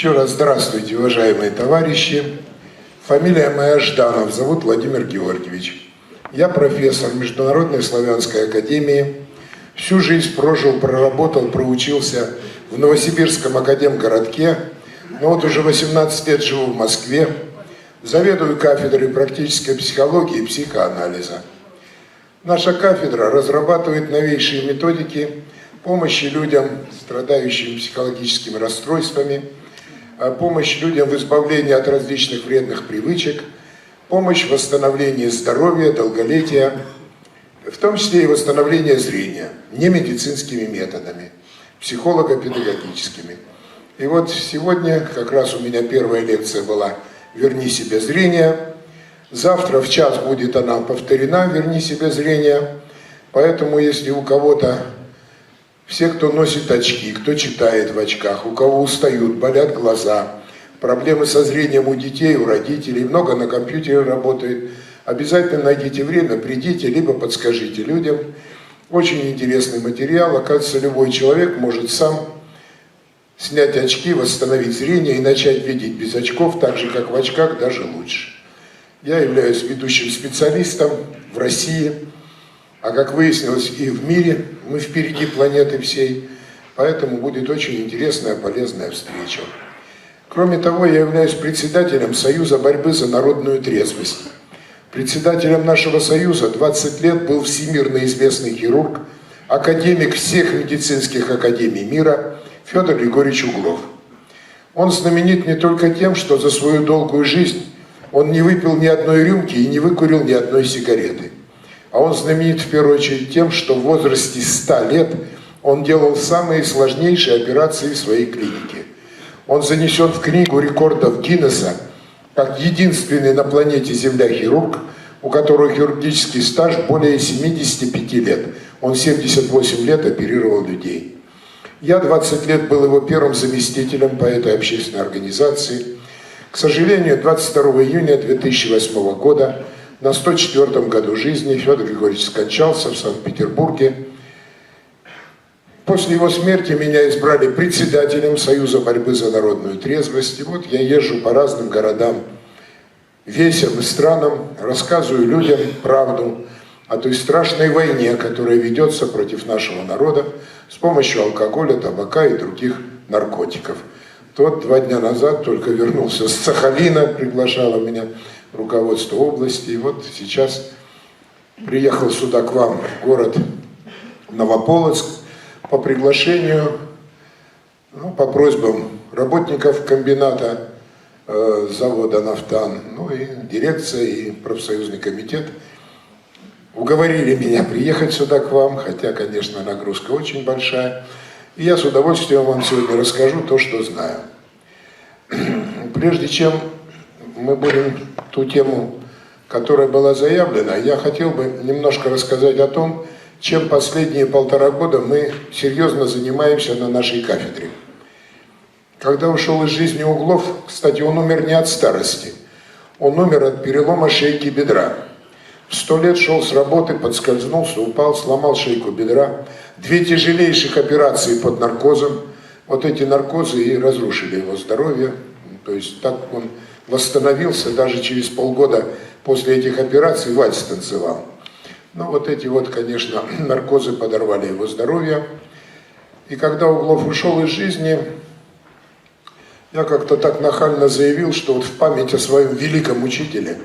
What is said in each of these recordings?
Еще раз здравствуйте, уважаемые товарищи. Фамилия моя Жданов, зовут Владимир Георгиевич. Я профессор Международной славянской академии. Всю жизнь прожил, проработал, проучился в Новосибирском академгородке. Но вот уже 18 лет живу в Москве. Заведую кафедрой практической психологии и психоанализа. Наша кафедра разрабатывает новейшие методики помощи людям, страдающим психологическими расстройствами, помощь людям в избавлении от различных вредных привычек, помощь в восстановлении здоровья, долголетия, в том числе и восстановление зрения, не медицинскими методами, психолого-педагогическими. И вот сегодня как раз у меня первая лекция была «Верни себе зрение». Завтра в час будет она повторена «Верни себе зрение». Поэтому если у кого-то, все, кто носит очки, кто читает в очках, у кого устают, болят глаза, проблемы со зрением у детей, у родителей, много на компьютере работает, обязательно найдите время, придите, либо подскажите людям. Очень интересный материал. Оказывается, любой человек может сам снять очки, восстановить зрение и начать видеть без очков, так же, как в очках, даже лучше. Я являюсь ведущим специалистом в России, а как выяснилось и в мире, мы впереди планеты всей, поэтому будет очень интересная, полезная встреча. Кроме того, я являюсь председателем Союза борьбы за народную трезвость. Председателем нашего союза 20 лет был всемирно известный хирург, академик всех медицинских академий мира Федор Григорьевич Углов. Он знаменит не только тем, что за свою долгую жизнь он не выпил ни одной рюмки и не выкурил ни одной сигареты. А он знаменит в первую очередь тем, что в возрасте 100 лет он делал самые сложнейшие операции в своей клинике. Он занесен в книгу рекордов Гиннесса как единственный на планете Земля хирург, у которого хирургический стаж более 75 лет. Он 78 лет оперировал людей. Я 20 лет был его первым заместителем по этой общественной организации. К сожалению, 22 июня 2008 года, на 104-м году жизни, Федор Григорьевич скончался в Санкт-Петербурге. После его смерти меня избрали председателем Союза борьбы за народную трезвость. И вот я езжу по разным городам, весям и странам, рассказываю людям правду о той страшной войне, которая ведется против нашего народа с помощью алкоголя, табака и других наркотиков. Тот 2 дня назад только вернулся с Сахалина, приглашало меня руководство области. И вот сейчас приехал сюда к вам, в город Новополоцк, по приглашению, по просьбам работников комбината завода «Нафтан», и дирекция, и профсоюзный комитет уговорили меня приехать сюда к вам, хотя, конечно, нагрузка очень большая. И я с удовольствием вам сегодня расскажу то, что знаю. Прежде чем мы будем ту тему, которая была заявлена, я хотел бы немножко рассказать о том, чем последние 1,5 года мы серьезно занимаемся на нашей кафедре. Когда ушел из жизни Углов, кстати, он умер не от старости, он умер от перелома шейки бедра. В 100 лет шел с работы, подскользнулся, упал, сломал шейку бедра. 2 тяжелейших операции под наркозом. Вот эти наркозы и разрушили его здоровье. То есть так он восстановился, даже через полгода после этих операций вальс танцевал. Но вот эти вот, конечно, наркозы подорвали его здоровье. И когда Углов ушел из жизни, я как-то так нахально заявил, что вот в память о своем великом учителе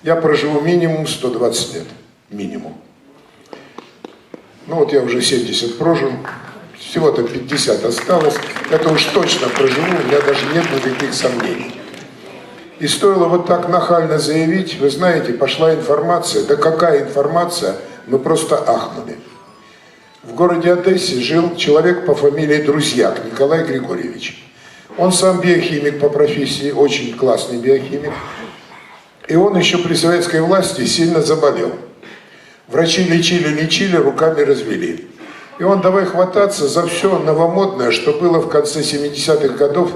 я проживу минимум 120 лет. Минимум. Вот я уже 70 прожил, всего-то 50 осталось. Это уж точно проживу, у меня даже нет никаких сомнений. И стоило вот так нахально заявить, вы знаете, пошла информация. Да какая информация, мы просто ахнули. В городе Одессе жил человек по фамилии Друзьяк, Николай Григорьевич. Он сам биохимик по профессии, очень классный биохимик. И он еще при советской власти сильно заболел. Врачи лечили, руками развели. И он давай хвататься за все новомодное, что было в конце 70-х годов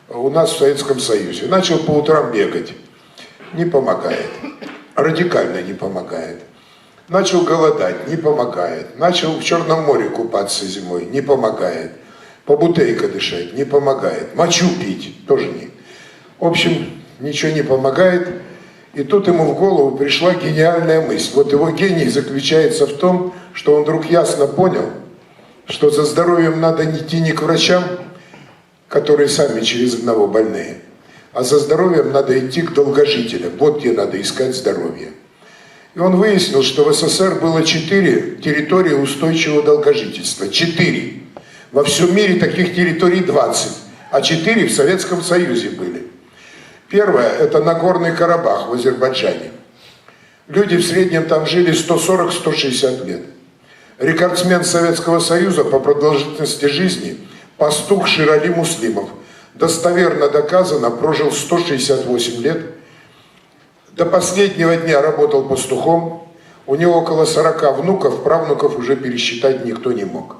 у нас в Советском Союзе. Начал по утрам бегать. Не помогает. Радикально не помогает. Начал голодать. Не помогает. Начал в Черном море купаться зимой. Не помогает. По бутейке дышать не помогает. Мочу пить тоже не. В общем, ничего не помогает. И тут ему в голову пришла гениальная мысль. Вот его гений заключается в том, что он вдруг ясно понял, что за здоровьем надо идти не к врачам, которые сами через одного больные, а за здоровьем надо идти к долгожителям. Вот где надо искать здоровье. И он выяснил, что в СССР было 4 территории устойчивого долгожительства. 4. Во всем мире таких территорий 20, а 4 в Советском Союзе были. Первое – это Нагорный Карабах в Азербайджане. Люди в среднем там жили 140-160 лет. Рекордсмен Советского Союза по продолжительности жизни – пастух Ширали Муслимов. Достоверно доказано, прожил 168 лет. До последнего дня работал пастухом. У него около 40 внуков, правнуков уже пересчитать никто не мог.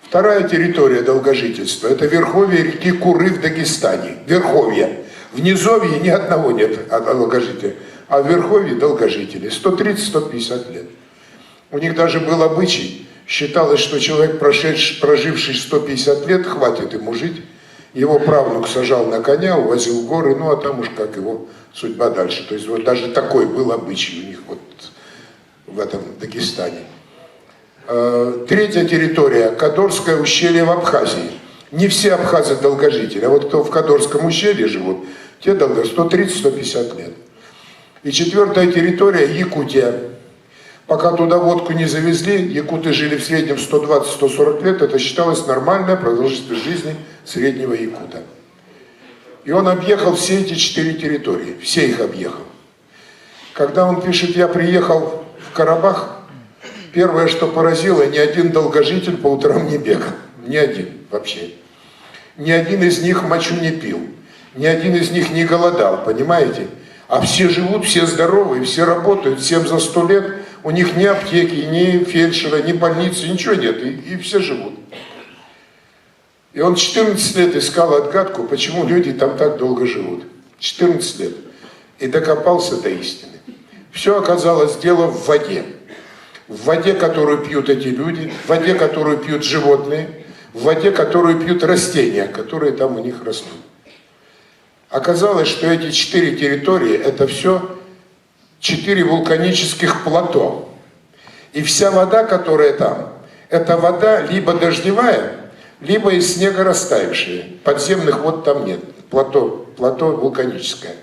Вторая территория долгожительства – это верховье реки Куры в Дагестане. Верховье. В низовье ни одного нет долгожителя, а в верховье долгожители. 130-150 лет. У них даже был обычай. Считалось, что человек, проживший 150 лет, хватит ему жить. Его правнук сажал на коня, увозил в горы, ну а там уж как его судьба дальше. То есть вот даже такой был обычай у них вот в этом Дагестане. Третья территория – Кадорское ущелье в Абхазии. Не все абхазы долгожители, а вот кто в Кадорском ущелье живут, те 130-150 лет. И четвертая территория – Якутия. Пока туда водку не завезли, якуты жили в среднем 120-140 лет, это считалось нормальная продолжительность жизни среднего якута. И он объехал все эти 4 территории, все их объехал. Когда он пишет, я приехал в Карабах, первое, что поразило, ни один долгожитель по утрам не бегал. Ни один вообще. Ни один из них мочу не пил. Ни один из них не голодал, понимаете? А все живут, все здоровые, все работают, всем за 100 лет. У них ни аптеки, ни фельдшера, ни больницы, ничего нет. И все живут. И он 14 лет искал отгадку, почему люди там так долго живут. 14 лет. И докопался до истины. Все оказалось дело в воде. В воде, которую пьют эти люди, в воде, которую пьют животные, в воде, которую пьют растения, которые там у них растут. Оказалось, что эти 4 территории, это все 4 вулканических плато. И вся вода, которая там, это вода либо дождевая, либо из снега растаявшая. Подземных вод там нет. Плато вулканическое.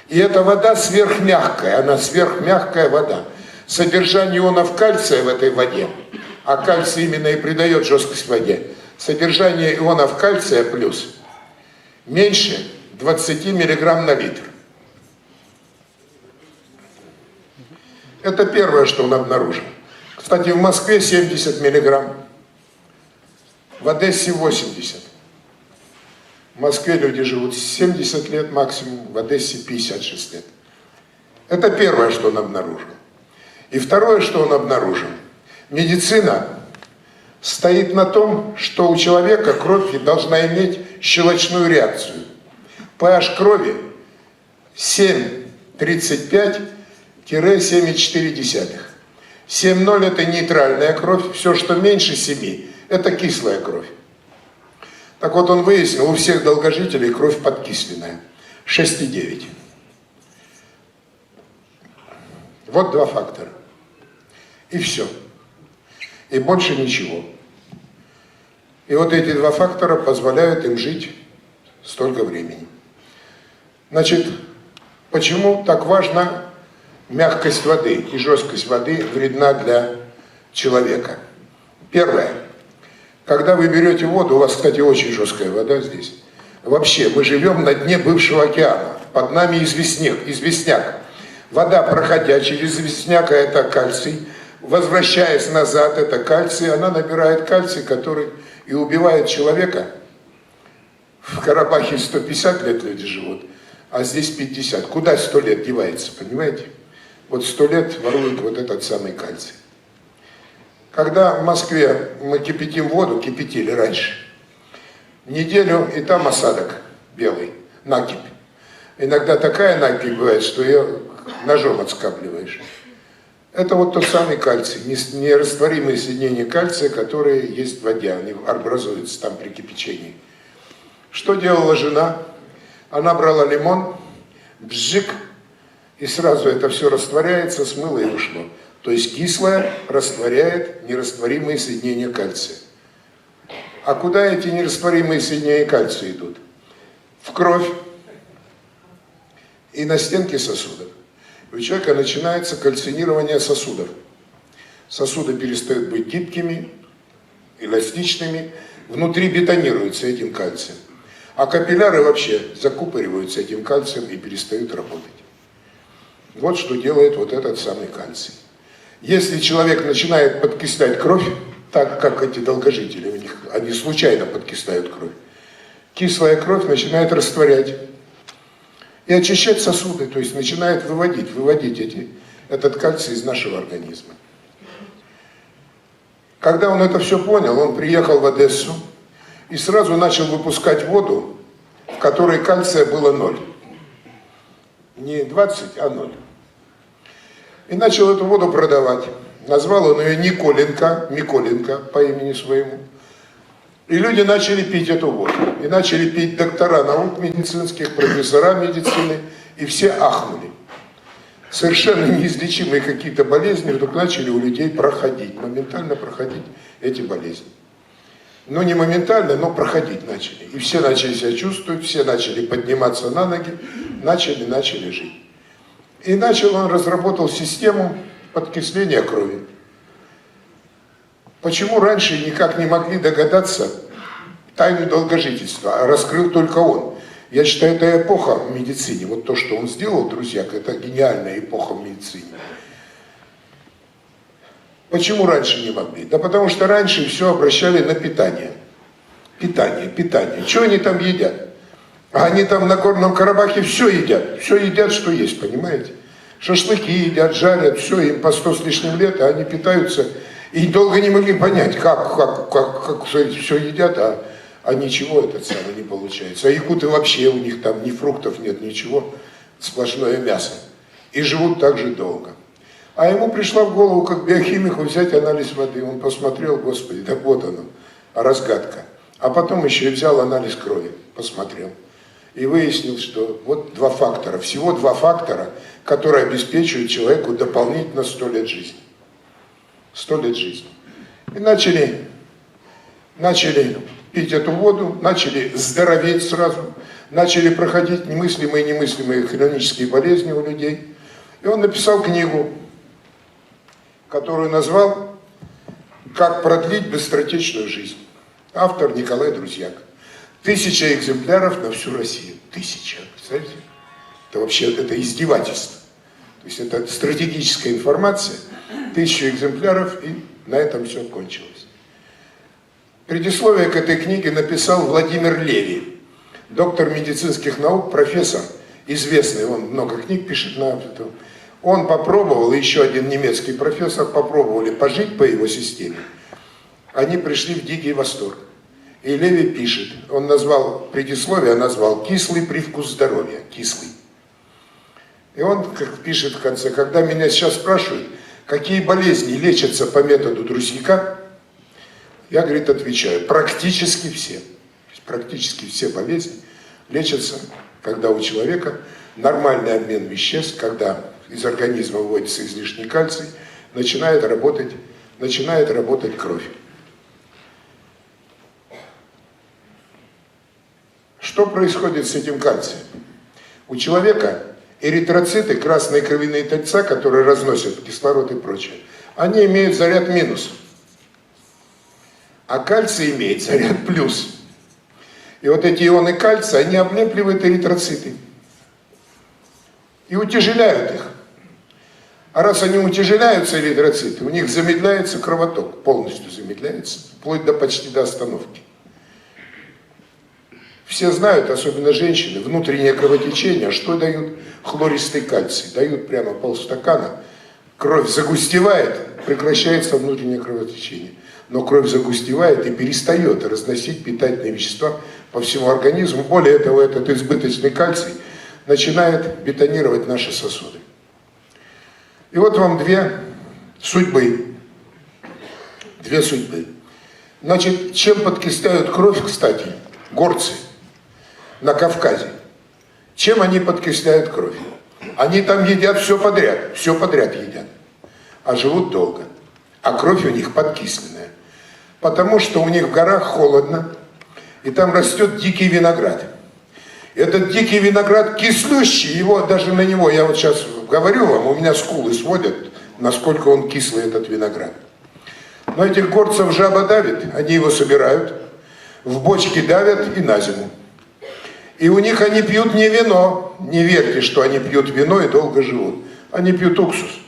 И эта вода сверхмягкая, она сверхмягкая вода. Содержание ионов кальция в этой воде, а кальций именно и придает жесткость воде, содержание ионов кальция плюс меньше 20 миллиграмм на литр. Это первое, что он обнаружил. Кстати, в Москве 70 миллиграмм, в Одессе 80. В Москве люди живут 70 лет максимум, в Одессе 56 лет. Это первое, что он обнаружил. И второе, что он обнаружил. Медицина стоит на том, что у человека кровь должна иметь щелочную реакцию. pH крови 7,35-7,4. 7,0 это нейтральная кровь, все, что меньше 7, это кислая кровь. Так вот, он выяснил, у всех долгожителей кровь подкисленная, 6,9. Вот 2 фактора. И все. И больше ничего. И вот эти 2 фактора позволяют им жить столько времени. Значит, почему так важна мягкость воды и жесткость воды вредна для человека? Первое. Когда вы берете воду, у вас, кстати, очень жесткая вода здесь. Вообще, мы живем на дне бывшего океана. Под нами известняк. Вода, проходя через известняк, это кальций. Возвращаясь назад, это кальций. Она набирает кальций, который и убивает человека. В Карабахе 150 лет люди живут, а здесь 50. Куда 100 лет девается, понимаете? Вот 100 лет воруют вот этот самый кальций. Когда в Москве мы кипятим воду, кипятили раньше, неделю, и там осадок белый, накипь. Иногда такая накипь бывает, что ее ножом отскабливаешь. Это вот тот самый кальций, нерастворимые соединения кальция, которые есть в воде, они образуются там при кипячении. Что делала жена? Она брала лимон, бжик, и сразу это все растворяется, смыло и ушло. То есть кислое растворяет нерастворимые соединения кальция. А куда эти нерастворимые соединения кальция идут? В кровь и на стенки сосудов. У человека начинается кальцинирование сосудов. Сосуды перестают быть гибкими, эластичными, внутри бетонируются этим кальцием. А капилляры вообще закупориваются этим кальцием и перестают работать. Вот что делает вот этот самый кальций. Если человек начинает подкислять кровь, так как эти долгожители, у них, они случайно подкисляют кровь, кислая кровь начинает растворять и очищать сосуды, то есть начинает выводить этот кальций из нашего организма. Когда он это все понял, он приехал в Одессу и сразу начал выпускать воду, в которой кальция было 0. Не 20, а 0. И начал эту воду продавать. Назвал он ее Миколенко по имени своему. И люди начали пить эту воду. И начали пить доктора наук медицинских, профессора медицины, и все ахнули. Совершенно неизлечимые какие-то болезни вдруг начали у людей проходить, моментально проходить эти болезни. Ну, не моментально, но проходить начали. И все начали себя чувствовать, все начали подниматься на ноги, начали жить. И он разработал систему подкисления крови. Почему раньше никак не могли догадаться тайну долгожительства, а раскрыл только он? Я считаю, это эпоха в медицине. Вот то, что он сделал, друзья, это гениальная эпоха в медицине. Почему раньше не могли? Да потому что раньше все обращали на питание. Питание. Что они там едят? А они там на Горном Карабахе все едят, что есть, понимаете? Шашлыки едят, жарят, все, им по 100 с лишним лет, а они питаются. И долго не могли понять, как все едят, а ничего не получается. А якуты вообще, у них там ни фруктов нет, ничего, сплошное мясо. И живут так же долго. А ему пришла в голову, как биохимику, взять анализ воды. Он посмотрел, господи, да вот оно, разгадка. А потом еще и взял анализ крови, посмотрел. И выяснил, что вот всего два фактора, которые обеспечивают человеку дополнительно 100 лет жизни. 100 лет жизни. И начали пить эту воду, начали здороветь сразу, начали проходить немыслимые хронические болезни у людей. И он написал книгу, которую назвал «Как продлить быстротечную жизнь». Автор Николай Друзьяк. 1000 экземпляров на всю Россию. 1000, представляете? Это вообще издевательство. То есть это стратегическая информация. 1000 экземпляров, и на этом все кончилось. Предисловие к этой книге написал Владимир Левий, доктор медицинских наук, профессор, известный, он много книг пишет на это. Он попробовал, еще один немецкий профессор, попробовали пожить по его системе. Они пришли в дикий восторг. И Левий пишет, он назвал, предисловие назвал «Кислый привкус здоровья», кислый. И он как пишет в конце, когда меня сейчас спрашивают, какие болезни лечатся по методу Друзьяка, я, говорит, отвечаю, практически все. Практически все болезни лечатся, когда у человека нормальный обмен веществ, когда из организма выводится излишний кальций, начинает работать кровь. Что происходит с этим кальцием? У человека эритроциты, красные кровяные тельца, которые разносят кислород и прочее, они имеют заряд минус. А кальций имеет заряд плюс. И вот эти ионы кальция, они облепливают эритроциты. И утяжеляют их. А раз они утяжеляются, эритроциты, у них замедляется кровоток, полностью замедляется, вплоть почти до остановки. Все знают, особенно женщины, внутреннее кровотечение, что дают хлористый кальций. Дают прямо полстакана, кровь загустевает, прекращается внутреннее кровотечение. Но кровь загустевает и перестает разносить питательные вещества по всему организму. Более того, этот избыточный кальций начинает бетонировать наши сосуды. И вот вам две судьбы. Две судьбы. Значит, чем подкисляют кровь, кстати, горцы на Кавказе? Чем они подкисляют кровь? Они там едят все подряд едят, а живут долго. А кровь у них подкисленная. Потому что у них в горах холодно, и там растет дикий виноград. Этот дикий виноград кислющий, его даже на него, я вот сейчас говорю вам, у меня скулы сводят, насколько он кислый, этот виноград. Но этих горцев жаба давит, они его собирают, в бочки давят и на зиму. И у них они пьют не вино, не верьте, что они пьют вино и долго живут. Они пьют уксус.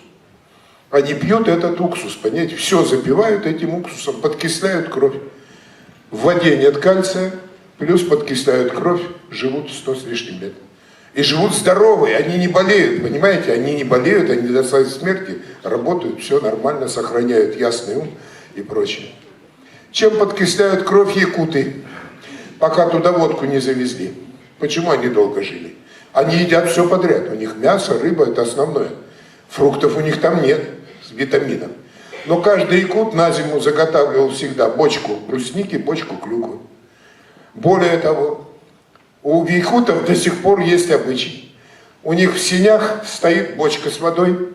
Они пьют этот уксус, понимаете, все запивают этим уксусом, подкисляют кровь. В воде нет кальция, плюс подкисляют кровь, живут 100 с лишним лет. И живут здоровые, они не болеют, понимаете, они не болеют, они до своей смерти работают, все нормально, сохраняют ясный ум и прочее. Чем подкисляют кровь якуты, пока туда водку не завезли? Почему они долго жили? Они едят все подряд, у них мясо, рыба, это основное. Фруктов у них там нет, с витамином. Но каждый якут на зиму заготавливал всегда бочку брусники, бочку клюквы. Более того, у якутов до сих пор есть обычай. У них в сенях стоит бочка с водой.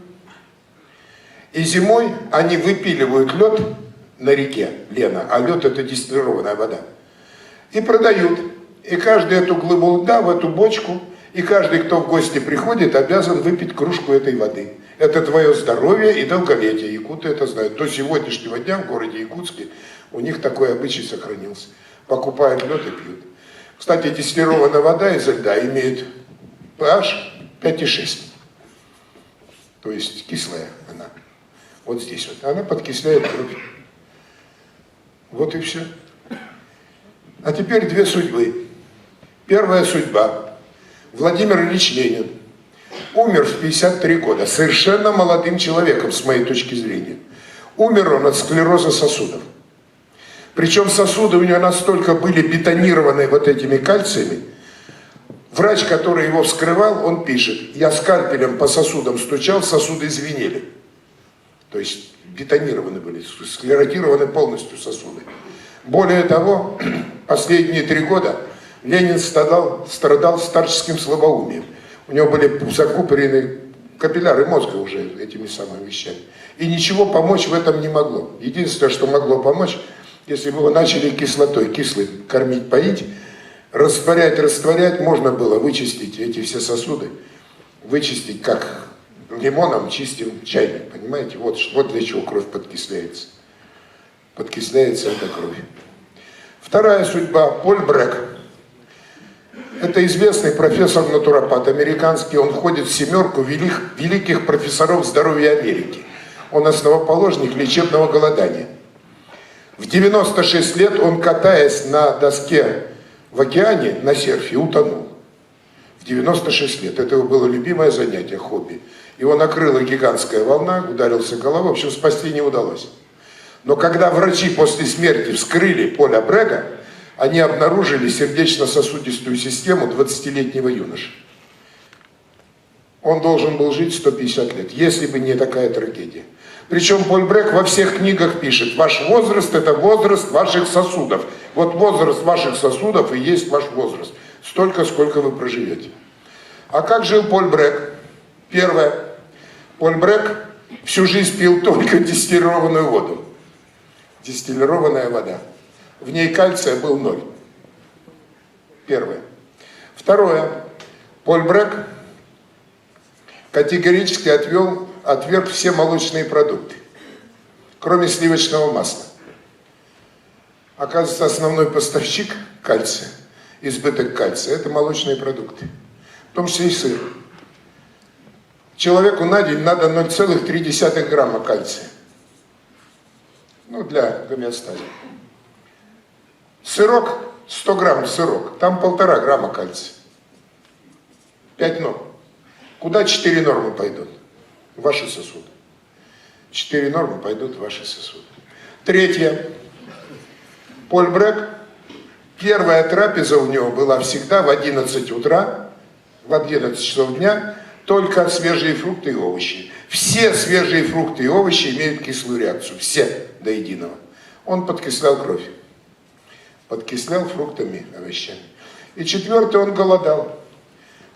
И зимой они выпиливают лед на реке, Лена, а лед это дистиллированная вода. И продают. И каждый эту глыбу льда в эту бочку, и каждый, кто в гости приходит, обязан выпить кружку этой воды. Это твое здоровье и долголетие. Якуты это знают. До сегодняшнего дня в городе Якутске у них такой обычай сохранился. Покупают лед и пьют. Кстати, дистиллированная вода из льда имеет pH 5,6. То есть кислая она. Вот здесь вот. Она подкисляет кровь. Вот и все. А теперь две судьбы. Первая судьба. Владимир Ильич Ленин умер в 53 года, совершенно молодым человеком, с моей точки зрения. Умер он от склероза сосудов. Причем сосуды у него настолько были бетонированы вот этими кальциями. Врач, который его вскрывал, он пишет: я скальпелем по сосудам стучал, сосуды звенели. То есть бетонированы были, склеротированы полностью сосуды. Более того, последние 3 года Ленин страдал старческим слабоумием. У него были закупорены капилляры мозга уже этими самыми вещами. И ничего помочь в этом не могло. Единственное, что могло помочь, если бы его начали кислотой, кислой кормить, поить, растворять, можно было вычистить эти все сосуды, вычистить, как лимоном чистим чайник, понимаете? Вот для чего кровь подкисляется. Подкисляется эта кровь. Вторая судьба. Поль Брэк. Это известный профессор-натуропат американский, он входит в 7 великих профессоров здоровья Америки. Он основоположник лечебного голодания. В 96 лет он, катаясь на доске в океане, на серфе, утонул. В 96 лет. Это его было любимое занятие, хобби. Его накрыла гигантская волна, ударился головой, в общем, спасти не удалось. Но когда врачи после смерти вскрыли Поля Брэга, они обнаружили сердечно-сосудистую систему 20-летнего юноши. Он должен был жить 150 лет, если бы не такая трагедия. Причем Поль Брэк во всех книгах пишет: ваш возраст – это возраст ваших сосудов. Вот возраст ваших сосудов и есть ваш возраст. Столько, сколько вы проживете. А как жил Поль Брэк? Первое. Поль Брэк всю жизнь пил только дистиллированную воду. Дистиллированная вода. В ней кальция был 0. Первое. Второе. Поль Брэк категорически отверг все молочные продукты, кроме сливочного масла. Оказывается, основной поставщик кальция, избыток кальция, это молочные продукты, в том числе и сыр. Человеку на день надо 0,3 грамма кальция. Для гомеостаза. Сырок, 100 грамм сырок, там 1,5 грамма кальция. 5 норм. Куда 4 нормы пойдут? В ваши сосуды. 4 нормы пойдут в ваши сосуды. Третье. Поль Брэк, первая трапеза у него была всегда в 11 утра, в 11 часов дня, только свежие фрукты и овощи. Все свежие фрукты и овощи имеют кислую реакцию, все до единого. Он подкислял кровь, подкислял фруктами, овощами. И четвертый, он голодал.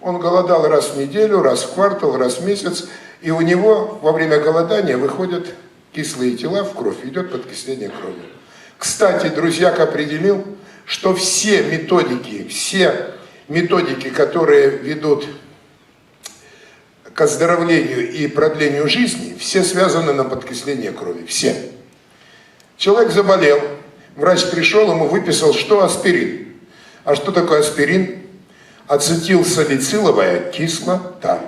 Он голодал раз в неделю, раз в квартал, раз в месяц, и у него во время голодания выходят кислые тела в кровь, идет подкисление крови. Кстати, друзьяк определил, что все методики, которые ведут к оздоровлению и продлению жизни, все связаны на подкисление крови, все. Человек заболел, врач пришел, ему выписал, что аспирин. А что такое аспирин? Ацетилсалициловая кислота.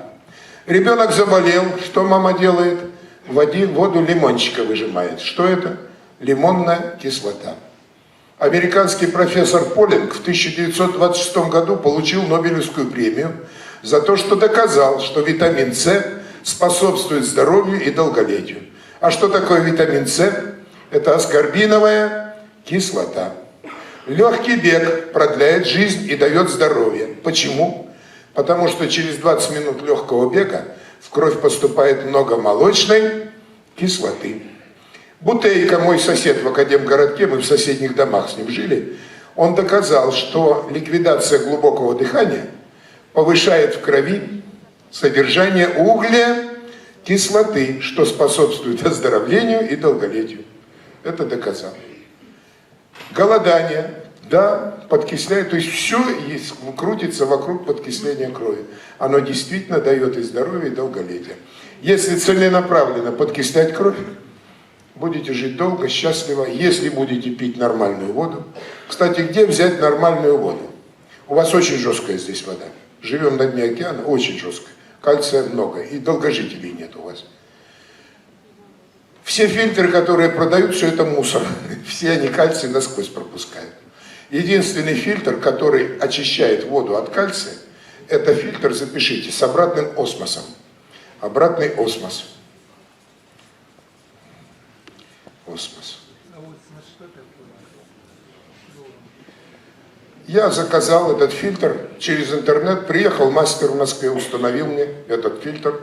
Ребенок заболел, что мама делает? В воду лимончика выжимает. Что это? Лимонная кислота. Американский профессор Полинг в 1926 году получил Нобелевскую премию за то, что доказал, что витамин С способствует здоровью и долголетию. А что такое витамин С? Это аскорбиновая кислота. Легкий бег продляет жизнь и дает здоровье. Почему? Потому что через 20 минут легкого бега в кровь поступает много молочной кислоты. Бутейко, мой сосед в Академгородке, мы в соседних домах с ним жили, он доказал, что ликвидация глубокого дыхания повышает в крови содержание углекислоты, что способствует оздоровлению и долголетию. Это доказал. Голодание, да, подкисляет, то есть все крутится вокруг подкисления крови. Оно действительно дает и здоровье, и долголетие. Если целенаправленно подкислять кровь, будете жить долго, счастливо, если будете пить нормальную воду. Кстати, где взять нормальную воду? У вас очень жесткая здесь вода. Живем на дне океана, очень жесткая. Кальция много, и долгожителей нет у вас. Все фильтры, которые продают, все это мусор. Все они кальций насквозь пропускают. Единственный фильтр, который очищает воду от кальция, это фильтр, запишите, с обратным осмосом. Обратный осмос. Осмос. Я заказал этот фильтр через интернет, приехал мастер в Москве, установил мне этот фильтр.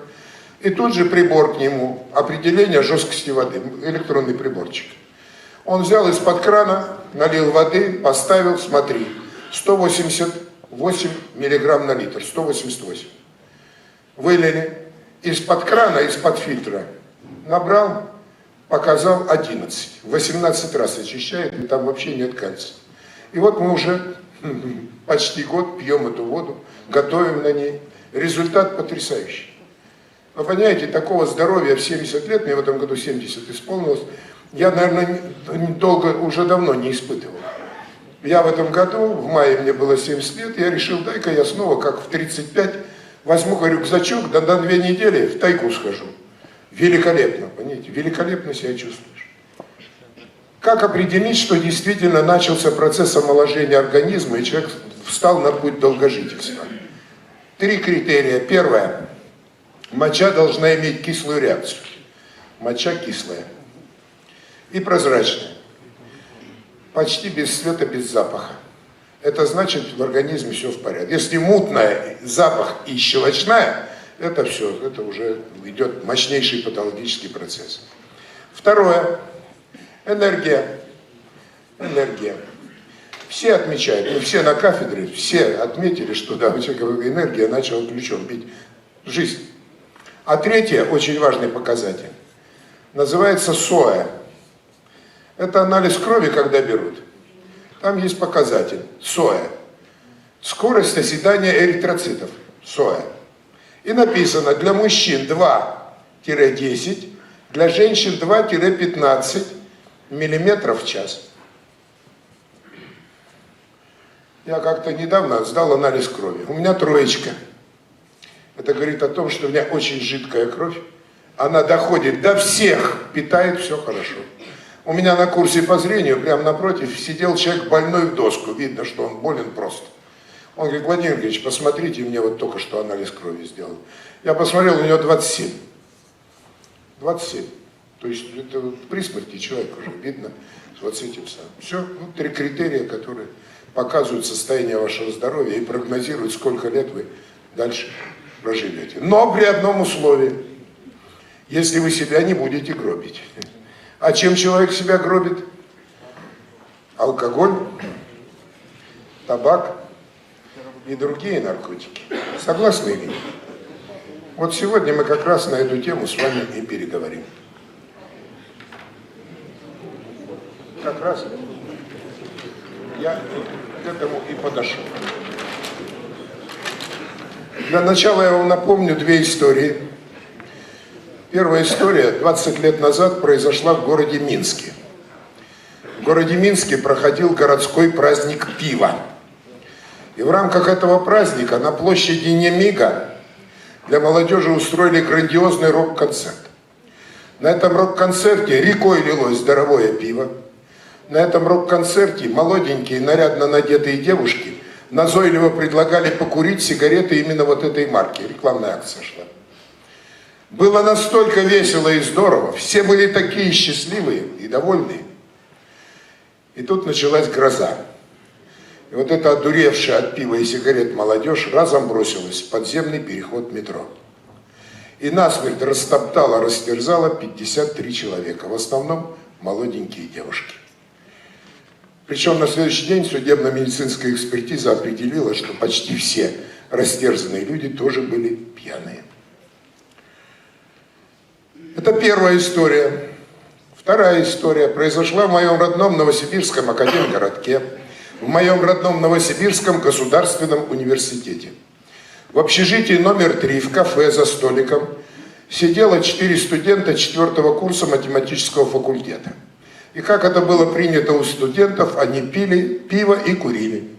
И тут же прибор к нему, определение жесткости воды, электронный приборчик. Он взял из-под крана, налил воды, поставил, смотри, 188 миллиграмм на литр, 188. Вылили, из-под крана, из-под фильтра набрал, показал 11. 18 раз очищает, и там вообще нет кальция. И вот мы уже почти год пьем эту воду, готовим на ней. Результат потрясающий. Вы понимаете, такого здоровья в 70 лет, мне в этом году 70 исполнилось, я, наверное, уже давно не испытывал. Я в этом году, в мае мне было 70 лет, я решил, дай-ка я снова, как в 35, возьму рюкзачок, да на 2 недели в тайгу схожу. Великолепно, понимаете, великолепно себя чувствуешь. Как определить, что действительно начался процесс омоложения организма, и человек встал на путь долгожительства? 3 критерия. Первое. Моча должна иметь кислую реакцию. Моча кислая. И прозрачная. Почти без цвета, без запаха. Это значит, в организме все в порядке. Если мутная, запах и щелочная, это все, это уже идет мощнейший патологический процесс. Второе. Энергия. Энергия. Все отмечают, ну, все на кафедре, все отметили, что да, у человека энергия начала ключом бить. Жизнь. А третье, очень важный показатель, называется СОЭ. Это анализ крови, когда берут. Там есть показатель СОЭ. Скорость оседания эритроцитов. СОЭ. И написано, для мужчин 2-10, для женщин 2-15 миллиметров в час. Я как-то недавно сдал анализ крови. У меня 3. Это говорит о том, что у меня очень жидкая кровь. Она доходит до всех, питает, все хорошо. У меня на курсе по зрению, прямо напротив, сидел человек больной в доску. Видно, что он болен просто. Он говорит, Владимир Ильич, посмотрите, мне вот только что анализ крови сделал. Я посмотрел, у него 27. 27. То есть это при смерти человека уже видно вот с этим самым. Все, ну, 3 критерия, которые показывают состояние вашего здоровья и прогнозируют, сколько лет вы дальше проживете. Но при одном условии. Если вы себя не будете гробить. А чем человек себя гробит? Алкоголь, табак и другие наркотики. Согласны или нет? Вот сегодня мы как раз на эту тему с вами и переговорим. Как раз я к этому и подошел. Для начала я вам напомню две истории. Первая история 20 лет назад произошла в городе Минске. В городе Минске проходил городской праздник пива. И в рамках этого праздника на площади Немига для молодежи устроили грандиозный рок-концерт. На этом рок-концерте рекой лилось здоровое пиво. На этом рок-концерте молоденькие, нарядно надетые девушки назойливо предлагали покурить сигареты именно вот этой марки. Рекламная акция шла. Было настолько весело и здорово, все были такие счастливые и довольные. И тут началась гроза. И вот эта одуревшая от пива и сигарет молодежь разом бросилась в подземный переход метро. И насмерть растоптала, растерзала 53 человека, в основном молоденькие девушки. Причем на следующий день судебно-медицинская экспертиза определила, что почти все растерзанные люди тоже были пьяные. Это первая история. Вторая история произошла в моем родном Новосибирском академгородке, в моем родном Новосибирском государственном университете. В общежитии номер 3 в кафе за столиком сидело 4 студента 4-го курса математического факультета. И как это было принято у студентов, они пили пиво и курили.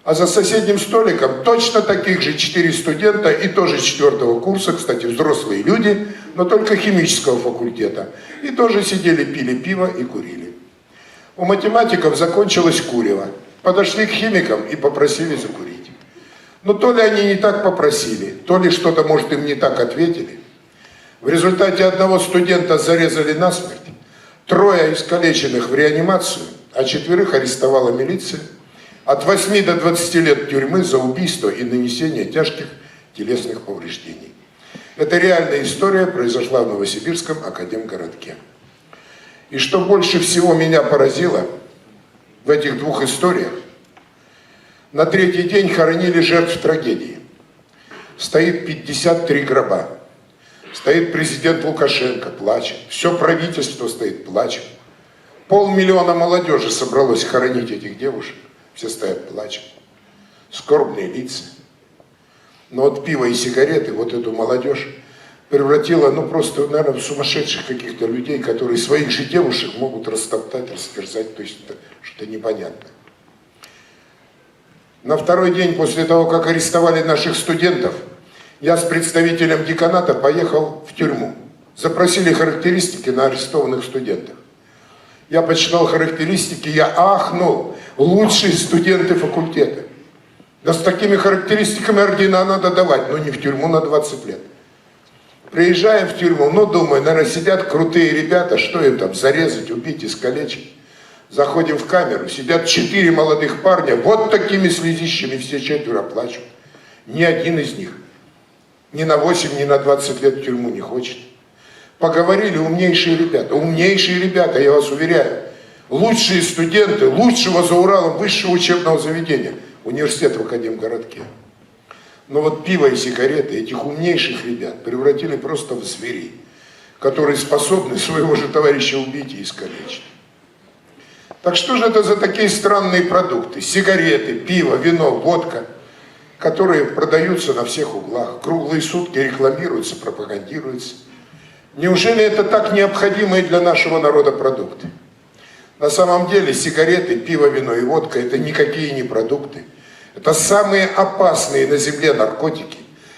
А за соседним столиком точно таких же 4 студента и тоже 4-го курса, кстати, взрослые люди, но только химического факультета. И тоже сидели, пили пиво и курили. У математиков закончилось курево. Подошли к химикам и попросили закурить. Но то ли они не так попросили, то ли что-то, может, им не так ответили. В результате одного студента зарезали насмерть, 3 искалеченных в реанимацию, а 4 арестовала милиция. От 8 до 20 лет тюрьмы за убийство и нанесение тяжких телесных повреждений. Это реальная история, произошла в Новосибирском академгородке. И что больше всего меня поразило в этих двух историях, на 3-й день хоронили жертв трагедии. Стоит 53 гроба. Стоит президент Лукашенко, плачет. Все правительство стоит, плачет. 500 000 молодежи собралось хоронить этих девушек. Все стоят, плачут. Скорбные лица. Но вот пиво и сигареты, вот эту молодежь превратила, ну просто, наверное, в сумасшедших каких-то людей, которые своих же девушек могут растоптать, растерзать, то есть это что-то непонятное. На 2-й день после того, как арестовали наших студентов, я с представителем деканата поехал в тюрьму. Запросили характеристики на арестованных студентов. Я почитал характеристики, я ахнул. Лучшие студенты факультета. Да с такими характеристиками ордена надо давать, но не в тюрьму на 20 лет. Приезжаем в тюрьму, ну думаю, наверное, сидят крутые ребята, что им там, зарезать, убить, искалечить. Заходим в камеру, сидят 4 молодых парня, вот такими слезищами, все 4 плачут. Ни один из них ни на 8, ни на 20 лет в тюрьму не хочет. Поговорили умнейшие ребята, я вас уверяю. Лучшие студенты, лучшего за Уралом высшего учебного заведения, университет в академгородке. Но вот пиво и сигареты этих умнейших ребят превратили просто в зверей, которые способны своего же товарища убить и искалечить. Так что же это за такие странные продукты? Сигареты, пиво, вино, водка, которые продаются на всех углах, круглые сутки рекламируются, пропагандируются. Неужели это так необходимые для нашего народа продукты? На самом деле сигареты, пиво, вино и водка – это никакие не продукты. Это самые опасные на земле наркотики,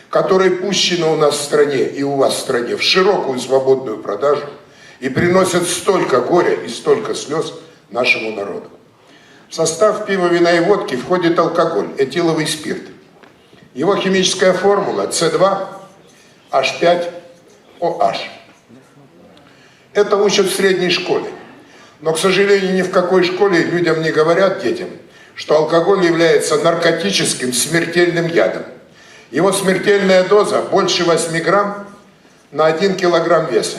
которые пущены у нас в стране и у вас в стране в широкую свободную продажу и приносят столько горя и столько слез нашему народу. В состав пива, вина и водки входит алкоголь, этиловый спирт. Его химическая формула C2H5OH. Это учат в средней школе. Но, к сожалению, ни в какой школе людям не говорят, детям, что алкоголь является наркотическим смертельным ядом. Его смертельная доза больше 8 грамм на 1 килограмм веса.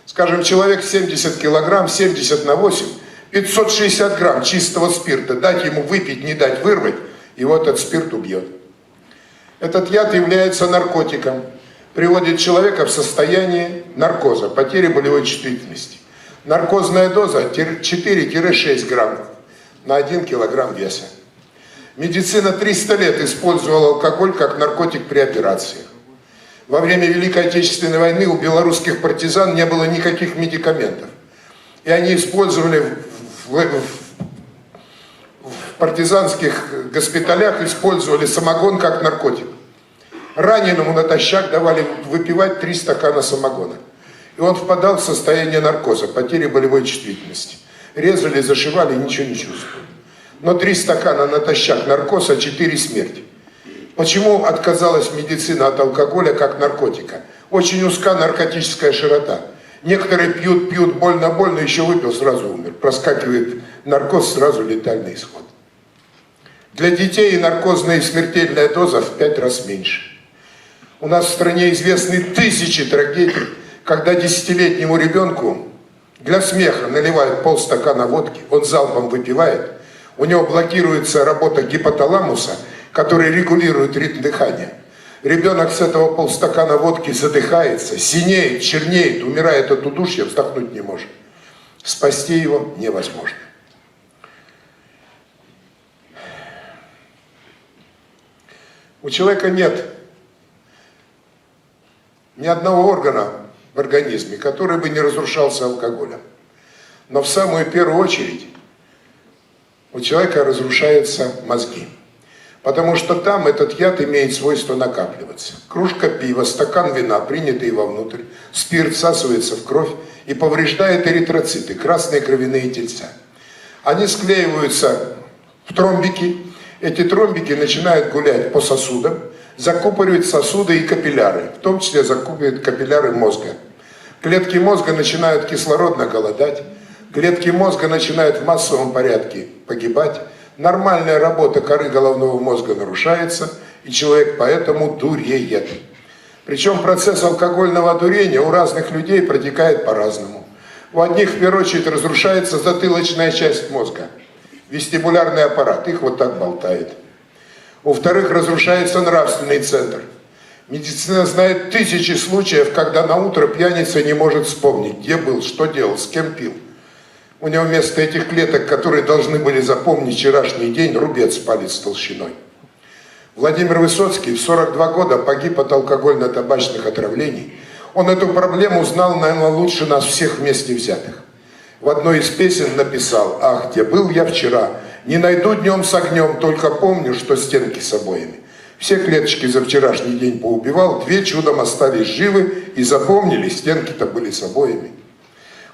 Скажем, человек 70 килограмм, 70 на 8, 560 грамм чистого спирта. Дать ему выпить, не дать вырвать, его этот спирт убьет. Этот яд является наркотиком, приводит человека в состояние наркоза, потери болевой чувствительности. Наркозная доза 4-6 грамм на 1 килограмм веса. Медицина 300 лет использовала алкоголь как наркотик при операциях. Во время Великой Отечественной войны у белорусских партизан не было никаких медикаментов. И они использовали в партизанских госпиталях использовали самогон как наркотик. Раненому натощак давали выпивать 3 стакана самогона. И он впадал в состояние наркоза, потери болевой чувствительности. Резали, зашивали, ничего не чувствовали. Но 3 стакана натощак наркоз, а 4 смерти. Почему отказалась медицина от алкоголя как наркотика? Очень узка наркотическая широта. Некоторые пьют, больно, еще выпил, сразу умер. Проскакивает наркоз, сразу летальный исход. Для детей наркозная смертельная доза в 5 раз меньше. У нас в стране известны тысячи трагедий, когда 10-летнему ребенку для смеха наливают полстакана водки, он залпом выпивает, у него блокируется работа гипоталамуса, который регулирует ритм дыхания. Ребенок с этого полстакана водки задыхается, синеет, чернеет, умирает от удушья, вздохнуть не может. Спасти его невозможно. У человека нет ни одного органа в организме, который бы не разрушался алкоголем. Но в самую первую очередь у человека разрушаются мозги. Потому что там этот яд имеет свойство накапливаться. Кружка пива, стакан вина, принятый вовнутрь, спирт всасывается в кровь и повреждает эритроциты, красные кровяные тельца. Они склеиваются в тромбики, эти тромбики начинают гулять по сосудам, закупоривать сосуды и капилляры, в том числе закупоривают капилляры мозга. Клетки мозга начинают кислородно голодать, клетки мозга начинают в массовом порядке погибать, нормальная работа коры головного мозга нарушается, и человек поэтому дуреет. Причем процесс алкогольного одурения у разных людей протекает по-разному. У одних, в первую очередь, разрушается затылочная часть мозга, вестибулярный аппарат, их вот так болтает. У вторых разрушается нравственный центр. Медицина знает тысячи случаев, когда на утро пьяница не может вспомнить, где был, что делал, с кем пил. У него вместо этих клеток, которые должны были запомнить вчерашний день, рубец палец толщиной. Владимир Высоцкий в 42 года погиб от алкогольно-табачных отравлений. Он эту проблему знал, наверное, лучше нас всех вместе взятых. В одной из песен написал: «Ах, где был я вчера, не найду днем с огнем, только помню, что стенки с обоями. Все клеточки за вчерашний день поубивал, 2 чудом остались живы и запомнили, стенки-то были с обоями».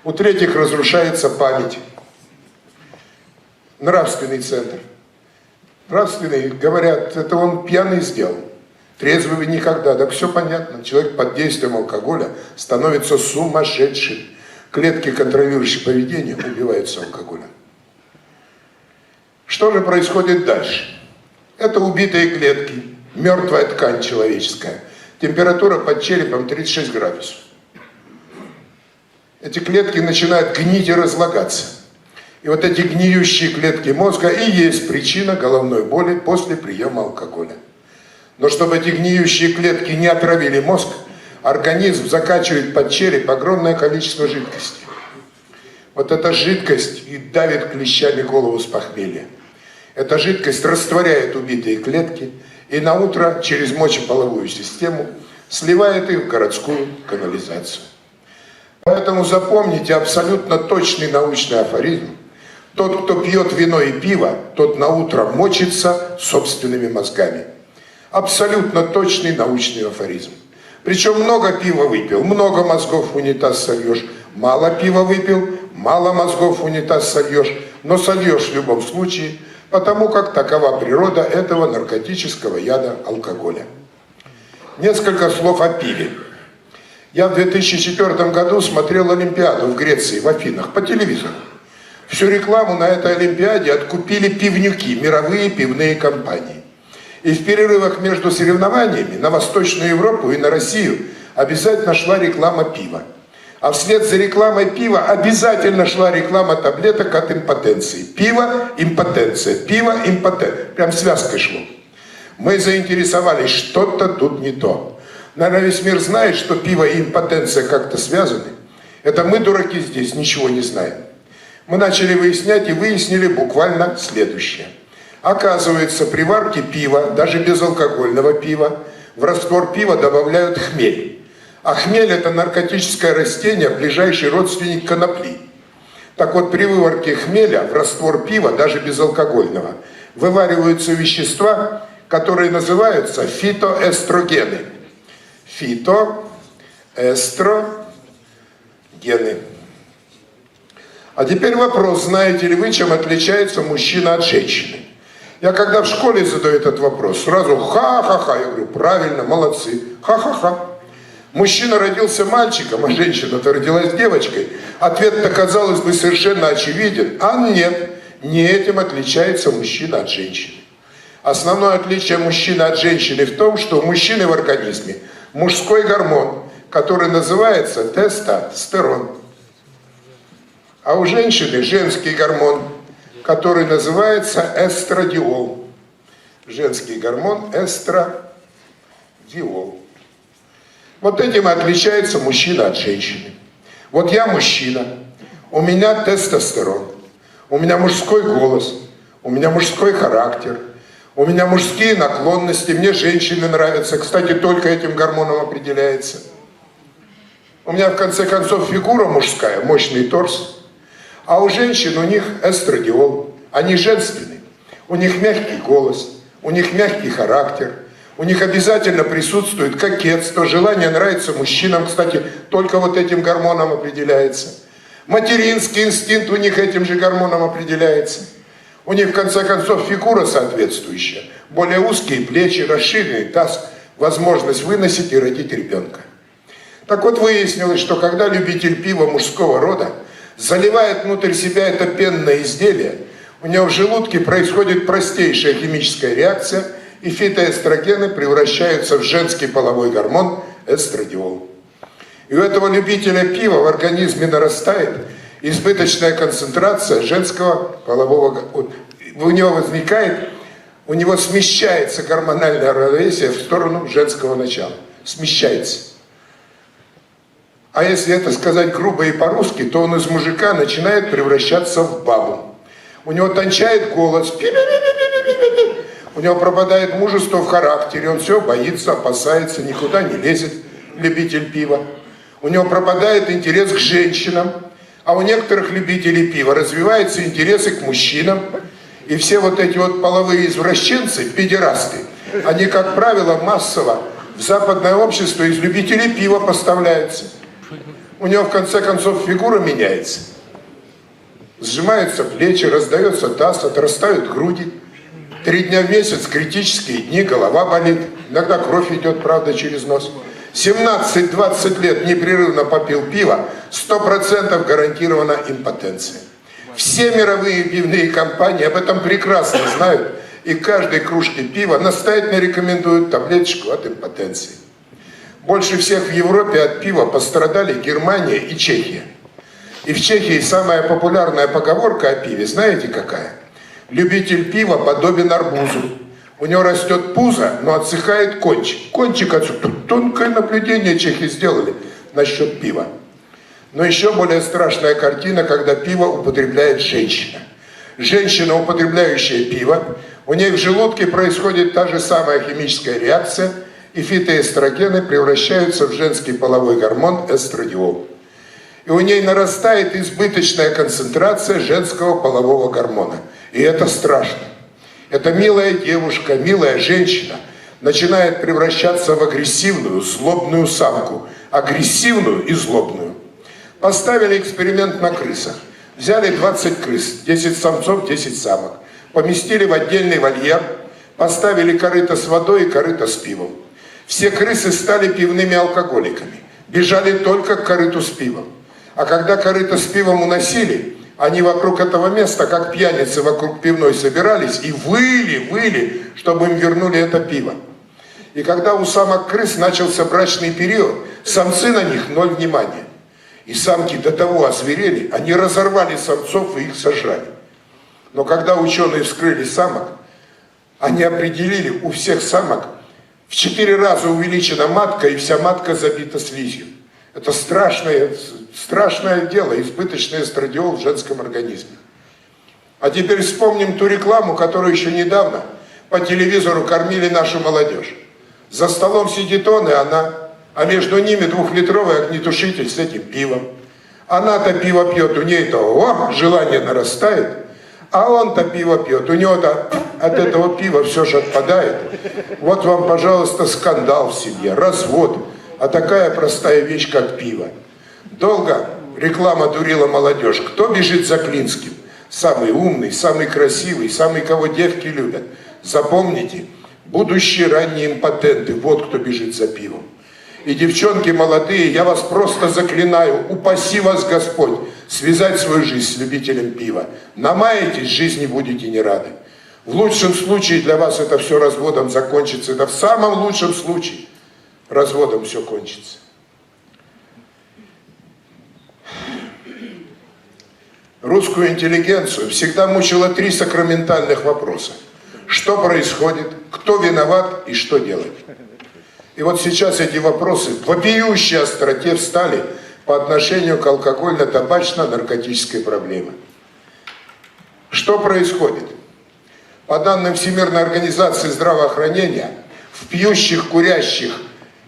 У третьих разрушается память. Нравственный центр. Нравственный, говорят, это он пьяный сделал. Трезвый никогда. Так все понятно. Человек под действием алкоголя становится сумасшедшим. Клетки, контролирующие поведение, убиваются алкоголем. Что же происходит дальше? Это убитые клетки, мертвая ткань человеческая. Температура под черепом 36 градусов. Эти клетки начинают гнить и разлагаться. И вот эти гниющие клетки мозга и есть причина головной боли после приема алкоголя. Но чтобы эти гниющие клетки не отравили мозг, организм закачивает под череп огромное количество жидкости. Вот эта жидкость и давит клещами голову с похмелья. Эта жидкость растворяет убитые клетки и на утро через мочеполовую систему сливает их в городскую канализацию. Поэтому запомните абсолютно точный научный афоризм. Тот, кто пьет вино и пиво, тот на утро мочится собственными мозгами. Абсолютно точный научный афоризм. Причем много пива выпил, много мозгов в унитаз сольешь. Мало пива выпил, мало мозгов в унитаз сольешь. Но сольешь в любом случае, потому как такова природа этого наркотического яда алкоголя. Несколько слов о пиве. Я в 2004 году смотрел Олимпиаду в Греции, в Афинах, по телевизору. Всю рекламу на этой Олимпиаде откупили пивнюки, мировые пивные компании. И в перерывах между соревнованиями на Восточную Европу и на Россию обязательно шла реклама пива. А вслед за рекламой пива обязательно шла реклама таблеток от импотенции. Пиво, импотенция, пиво, импотенция. Прям связкой шло. Мы заинтересовались, что-то тут не то. Наверное, весь мир знает, что пиво и импотенция как-то связаны. Это мы, дураки, здесь ничего не знаем. Мы начали выяснять и выяснили буквально следующее. Оказывается, при варке пива, даже безалкогольного пива, в раствор пива добавляют хмель. А хмель – это наркотическое растение, ближайший родственник конопли. Так вот, при выварке хмеля в раствор пива, даже безалкогольного, вывариваются вещества, которые называются фитоэстрогены. Фитоэстрогены. А теперь вопрос, знаете ли вы, чем отличается мужчина от женщины? Я когда в школе задаю этот вопрос, сразу ха-ха-ха, я говорю, правильно, молодцы, ха-ха-ха. Мужчина родился мальчиком, а женщина-то родилась девочкой. Ответ-то, казалось бы, совершенно очевиден. А нет, не этим отличается мужчина от женщины. Основное отличие мужчины от женщины в том, что у мужчины в организме мужской гормон, который называется тестостерон. А у женщины женский гормон, который называется эстрадиол. Женский гормон эстрадиол. Вот этим и отличается мужчина от женщины. Вот я мужчина, у меня тестостерон, у меня мужской голос, у меня мужской характер, у меня мужские наклонности, мне женщины нравятся, кстати, только этим гормоном определяется. У меня в конце концов фигура мужская, мощный торс, а у женщин у них эстрадиол, они женственные, у них мягкий голос, у них мягкий характер. У них обязательно присутствует кокетство, желание нравиться мужчинам, кстати, только вот этим гормоном определяется. Материнский инстинкт у них этим же гормоном определяется. У них, в конце концов, фигура соответствующая. Более узкие плечи, расширенный таз, возможность выносить и родить ребенка. Так вот, выяснилось, что когда любитель пива мужского рода заливает внутрь себя это пенное изделие, у него в желудке происходит простейшая химическая реакция, и фитоэстрогены превращаются в женский половой гормон эстрадиол. И у этого любителя пива в организме нарастает избыточная концентрация женского полового гормона. У него возникает, у него смещается гормональное равновесие в сторону женского начала. Смещается. А если это сказать грубо и по-русски, то он из мужика начинает превращаться в бабу. У него тончает голос. У него пропадает мужество в характере, он все боится, опасается, никуда не лезет, любитель пива. У него пропадает интерес к женщинам, а у некоторых любителей пива развиваются интересы к мужчинам. И все вот эти вот половые извращенцы, педерасты, они, как правило, массово в западное общество из любителей пива поставляются. У него, в конце концов, фигура меняется. Сжимаются плечи, раздается таз, отрастают груди. 3 дня в месяц, критические дни, голова болит. Иногда кровь идет, правда, через нос. 17-20 лет непрерывно попил пиво, 100% гарантирована импотенция. Все мировые пивные компании об этом прекрасно знают. И каждой кружке пива настоятельно рекомендуют таблеточку от импотенции. Больше всех в Европе от пива пострадали Германия и Чехия. И в Чехии самая популярная поговорка о пиве, знаете какая? Любитель пива подобен арбузу. У него растет пузо, но отсыхает кончик. Кончик отсюда. Тут тонкое наблюдение чехи сделали насчет пива. Но еще более страшная картина, когда пиво употребляет женщина. Женщина, употребляющая пиво, у ней в желудке происходит та же самая химическая реакция, и фитоэстрогены превращаются в женский половой гормон эстрадиол. И у ней нарастает избыточная концентрация женского полового гормона. И это страшно. Эта милая девушка, милая женщина начинает превращаться в агрессивную, злобную самку. Агрессивную и злобную. Поставили эксперимент на крысах. Взяли 20 крыс, 10 самцов, 10 самок. Поместили в отдельный вольер, поставили корыто с водой и корыто с пивом. Все крысы стали пивными алкоголиками. Бежали только к корыту с пивом. А когда корыто с пивом уносили, Они вокруг этого места, как пьяницы вокруг пивной, собирались и выли, чтобы им вернули это пиво. И когда у самок-крыс начался брачный период, самцы на них ноль внимания. И самки до того озверели, они разорвали самцов и их сожрали. Но когда ученые вскрыли самок, они определили, у всех самок в 4 раза увеличена матка, и вся матка забита слизью. Это страшное дело, избыточный эстрадиол в женском организме. А теперь вспомним ту рекламу, которую еще недавно по телевизору кормили нашу молодежь. За столом сидит он и она, а между ними 2-литровый огнетушитель с этим пивом. Она-то пиво пьет, у ней-то желание нарастает, а он-то пиво пьет, у него-то от этого пива все же отпадает. Вот вам, пожалуйста, скандал в семье, развод, а такая простая вещь, как пиво. Долго реклама дурила молодежь. Кто бежит за Клинским? Самый умный, самый красивый, самый, кого девки любят. Запомните, будущие ранние импотенты, вот кто бежит за пивом. И девчонки молодые, я вас просто заклинаю, упаси вас Господь, связать свою жизнь с любителем пива. Намаетесь, жизни будете не рады. В лучшем случае для вас это все разводом закончится. Это в самом лучшем случае разводом все кончится. Русскую интеллигенцию всегда мучило 3 сакраментальных вопроса. Что происходит, кто виноват и что делать? И вот сейчас эти вопросы в вопиющей остроте встали по отношению к алкогольно-табачно-наркотической проблеме. Что происходит? По данным Всемирной организации здравоохранения, в пьющих, курящих,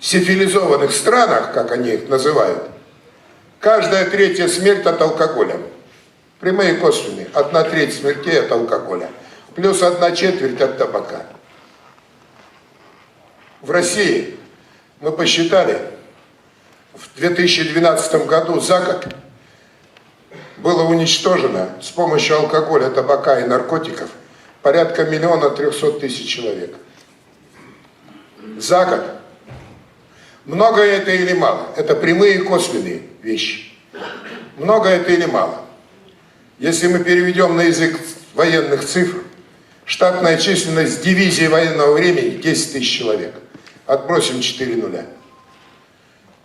сифилизованных странах, как они их называют, каждая 3-я смерть от алкоголя. Прямые и косвенные. 1/3 смертей от алкоголя. Плюс 1/4 от табака. В России, мы посчитали, в 2012 году за год было уничтожено с помощью алкоголя, табака и наркотиков порядка 1 300 000 человек. За год. Много это или мало? Это прямые и косвенные вещи. Много это или мало? Если мы переведем на язык военных цифр, штатная численность дивизии военного времени 10 000 человек. Отбросим 4 нуля.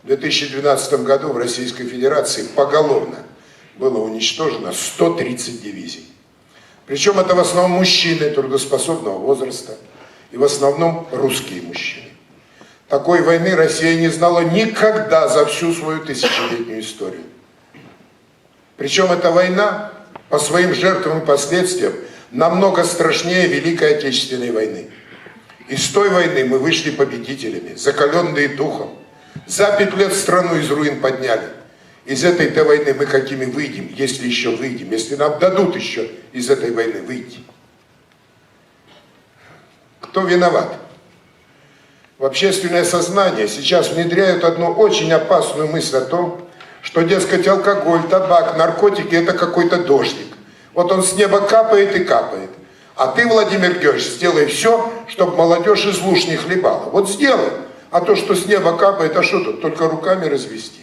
В 2012 году в Российской Федерации поголовно было уничтожено 130 дивизий. Причем это в основном мужчины трудоспособного возраста и в основном русские мужчины. Такой войны Россия не знала никогда за всю свою тысячелетнюю историю. Причем эта война по своим жертвам и последствиям намного страшнее Великой Отечественной войны. Из той войны мы вышли победителями, закаленные духом. За 5 лет страну из руин подняли. Из этой войны мы какими выйдем, если еще выйдем, если нам дадут еще из этой войны выйти. Кто виноват? В общественное сознание сейчас внедряют одну очень опасную мысль о том, что, дескать, алкоголь, табак, наркотики – это какой-то дождик. Вот он с неба капает и капает. А ты, Владимир Георгиевич, сделай все, чтобы молодежь из луж не хлебала. Вот сделай. А то, что с неба капает, а что тут? Только руками развести.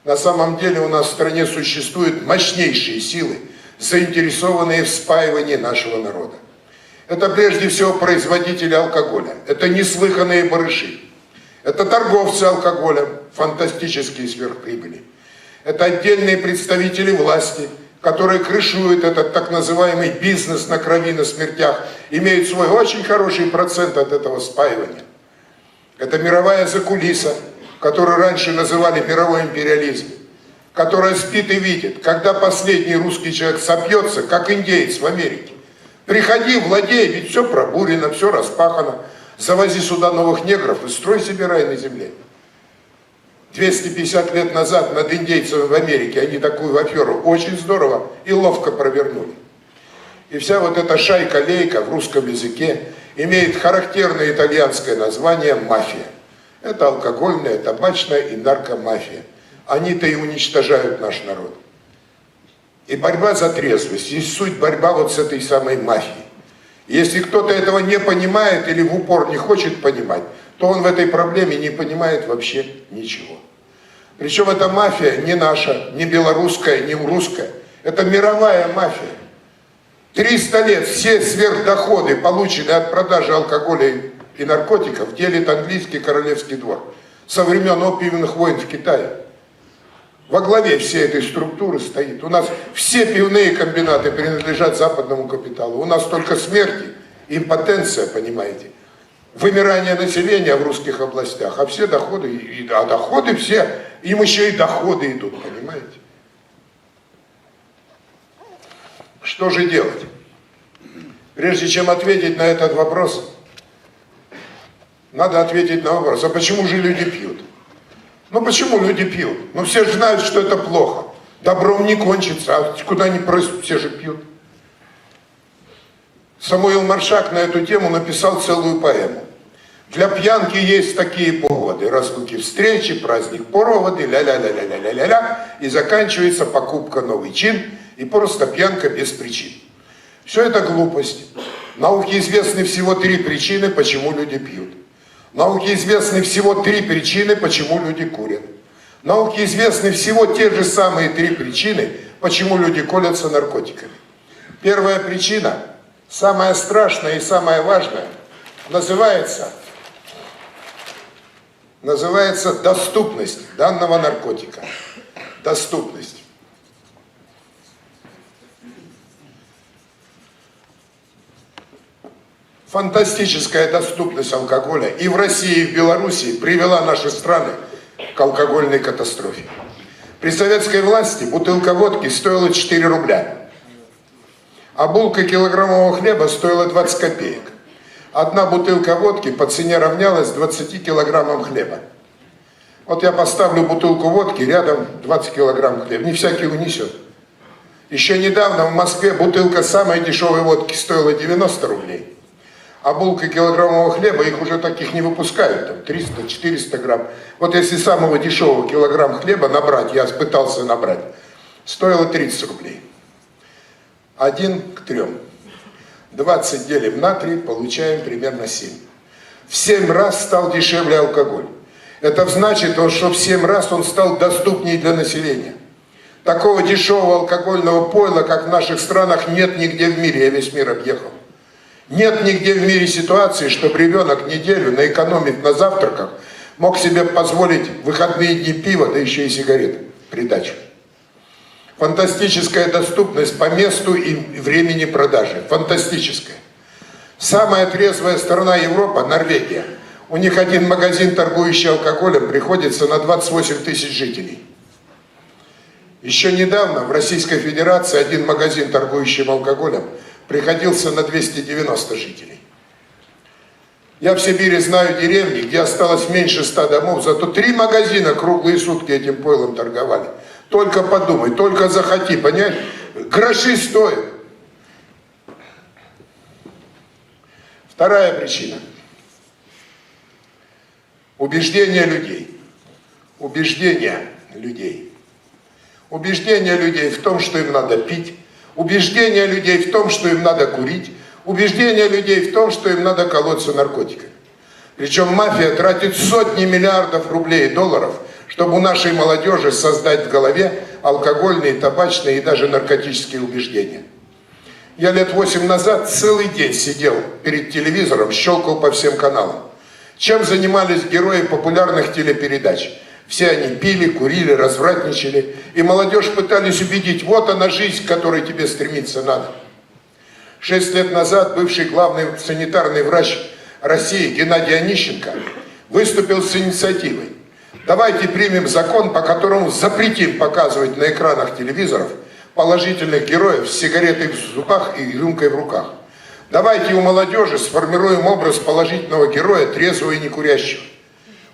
На самом деле у нас в стране существуют мощнейшие силы, заинтересованные в спаивании нашего народа. Это прежде всего производители алкоголя. Это неслыханные барыши. Это торговцы алкоголем, фантастические сверхприбыли. Это отдельные представители власти, которые крышуют этот так называемый бизнес на крови, на смертях, имеют свой очень хороший процент от этого спаивания. Это мировая закулиса, которую раньше называли мировой империализм, которая спит и видит, когда последний русский человек сопьется, как индеец в Америке. Приходи, владей, ведь все пробурено, все распахано. Завози сюда новых негров и строй себе рай на земле. 250 лет назад над индейцами в Америке они такую аферу очень здорово и ловко провернули. И вся вот эта шайка-лейка в русском языке имеет характерное итальянское название «мафия». Это алкогольная, табачная и наркомафия. Они-то и уничтожают наш народ. И борьба за трезвость, есть суть борьба вот с этой самой мафией. Если кто-то этого не понимает или в упор не хочет понимать, то он в этой проблеме не понимает вообще ничего. Причем эта мафия не наша, не белорусская, не русская. Это мировая мафия. 300 лет все сверхдоходы, полученные от продажи алкоголя и наркотиков, делит английский королевский двор со времен опиумных войн в Китае. Во главе всей этой структуры стоит. У нас все пивные комбинаты принадлежат западному капиталу. У нас только смерти, импотенция, понимаете, вымирание населения в русских областях, а все доходы, а доходы все, им еще и доходы идут, понимаете. Что же делать? Прежде чем ответить на этот вопрос, надо ответить на вопрос, а почему же люди пьют? Ну почему люди пьют? Ну все же знают, что это плохо. Добром не кончится, а куда ни просят, все же пьют. Самуил Маршак на эту тему написал целую поэму. Для пьянки есть такие поводы. Разлуки, встречи, праздник, проводы, ля-ля-ля-ля-ля-ля-ля. И заканчивается покупка новый чин и просто пьянка без причин. Все это глупость. Науке известны всего 3 причины, почему люди пьют. Науке известны всего 3 причины, почему люди курят. Науке известны всего те же самые 3 причины, почему люди колятся наркотиками. Первая причина, самая страшная и самая важная, называется доступность данного наркотика. Доступность. Фантастическая доступность алкоголя и в России, и в Белоруссии привела наши страны к алкогольной катастрофе. При советской власти бутылка водки стоила 4 рубля, а булка килограммового хлеба стоила 20 копеек. Одна бутылка водки по цене равнялась 20 килограммам хлеба. Вот я поставлю бутылку водки, рядом 20 килограмм хлеба, не всякий унесет. Еще недавно в Москве бутылка самой дешевой водки стоила 90 рублей. А булка килограммового хлеба, их уже таких не выпускают, там 300-400 грамм. Вот если самого дешевого килограмм хлеба набрать, я пытался набрать, стоило 30 рублей. 1 к 3. 20 делим на 3, получаем примерно 7. В 7 раз стал дешевле алкоголь. Это значит, что в 7 раз он стал доступнее для населения. Такого дешевого алкогольного пойла, как в наших странах, нет нигде в мире, я весь мир объехал. Нет нигде в мире ситуации, чтобы ребенок неделю, наэкономив на завтраках, мог себе позволить в выходные дни пива, да еще и сигареты в придачу. Фантастическая доступность по месту и времени продажи. Фантастическая. Самая трезвая страна Европы, Норвегия. У них один магазин, торгующий алкоголем, приходится на 28 тысяч жителей. Еще недавно в Российской Федерации один магазин, торгующий алкоголем, приходился на 290 жителей. Я в Сибири знаю деревни, где осталось меньше 100 домов, зато 3 магазина круглые сутки этим пойлом торговали. Только подумай, только захоти, понимаешь? Гроши стоят. Вторая причина. Убеждения людей. Убеждения людей. Убеждения людей в том, что им надо пить. Убеждения людей в том, что им надо курить. Убеждения людей в том, что им надо колоться наркотиками. Причем мафия тратит сотни миллиардов рублей и долларов, чтобы у нашей молодежи создать в голове алкогольные, табачные и даже наркотические убеждения. Я лет 8 назад целый день сидел перед телевизором, щелкал по всем каналам. Чем занимались герои популярных телепередач? Все они пили, курили, развратничали. И молодежь пытались убедить, вот она жизнь, к которой тебе стремиться надо. 6 лет назад бывший главный санитарный врач России Геннадий Онищенко выступил с инициативой. Давайте примем закон, по которому запретим показывать на экранах телевизоров положительных героев с сигаретой в зубах и рюмкой в руках. Давайте у молодежи сформируем образ положительного героя, трезвого и некурящего.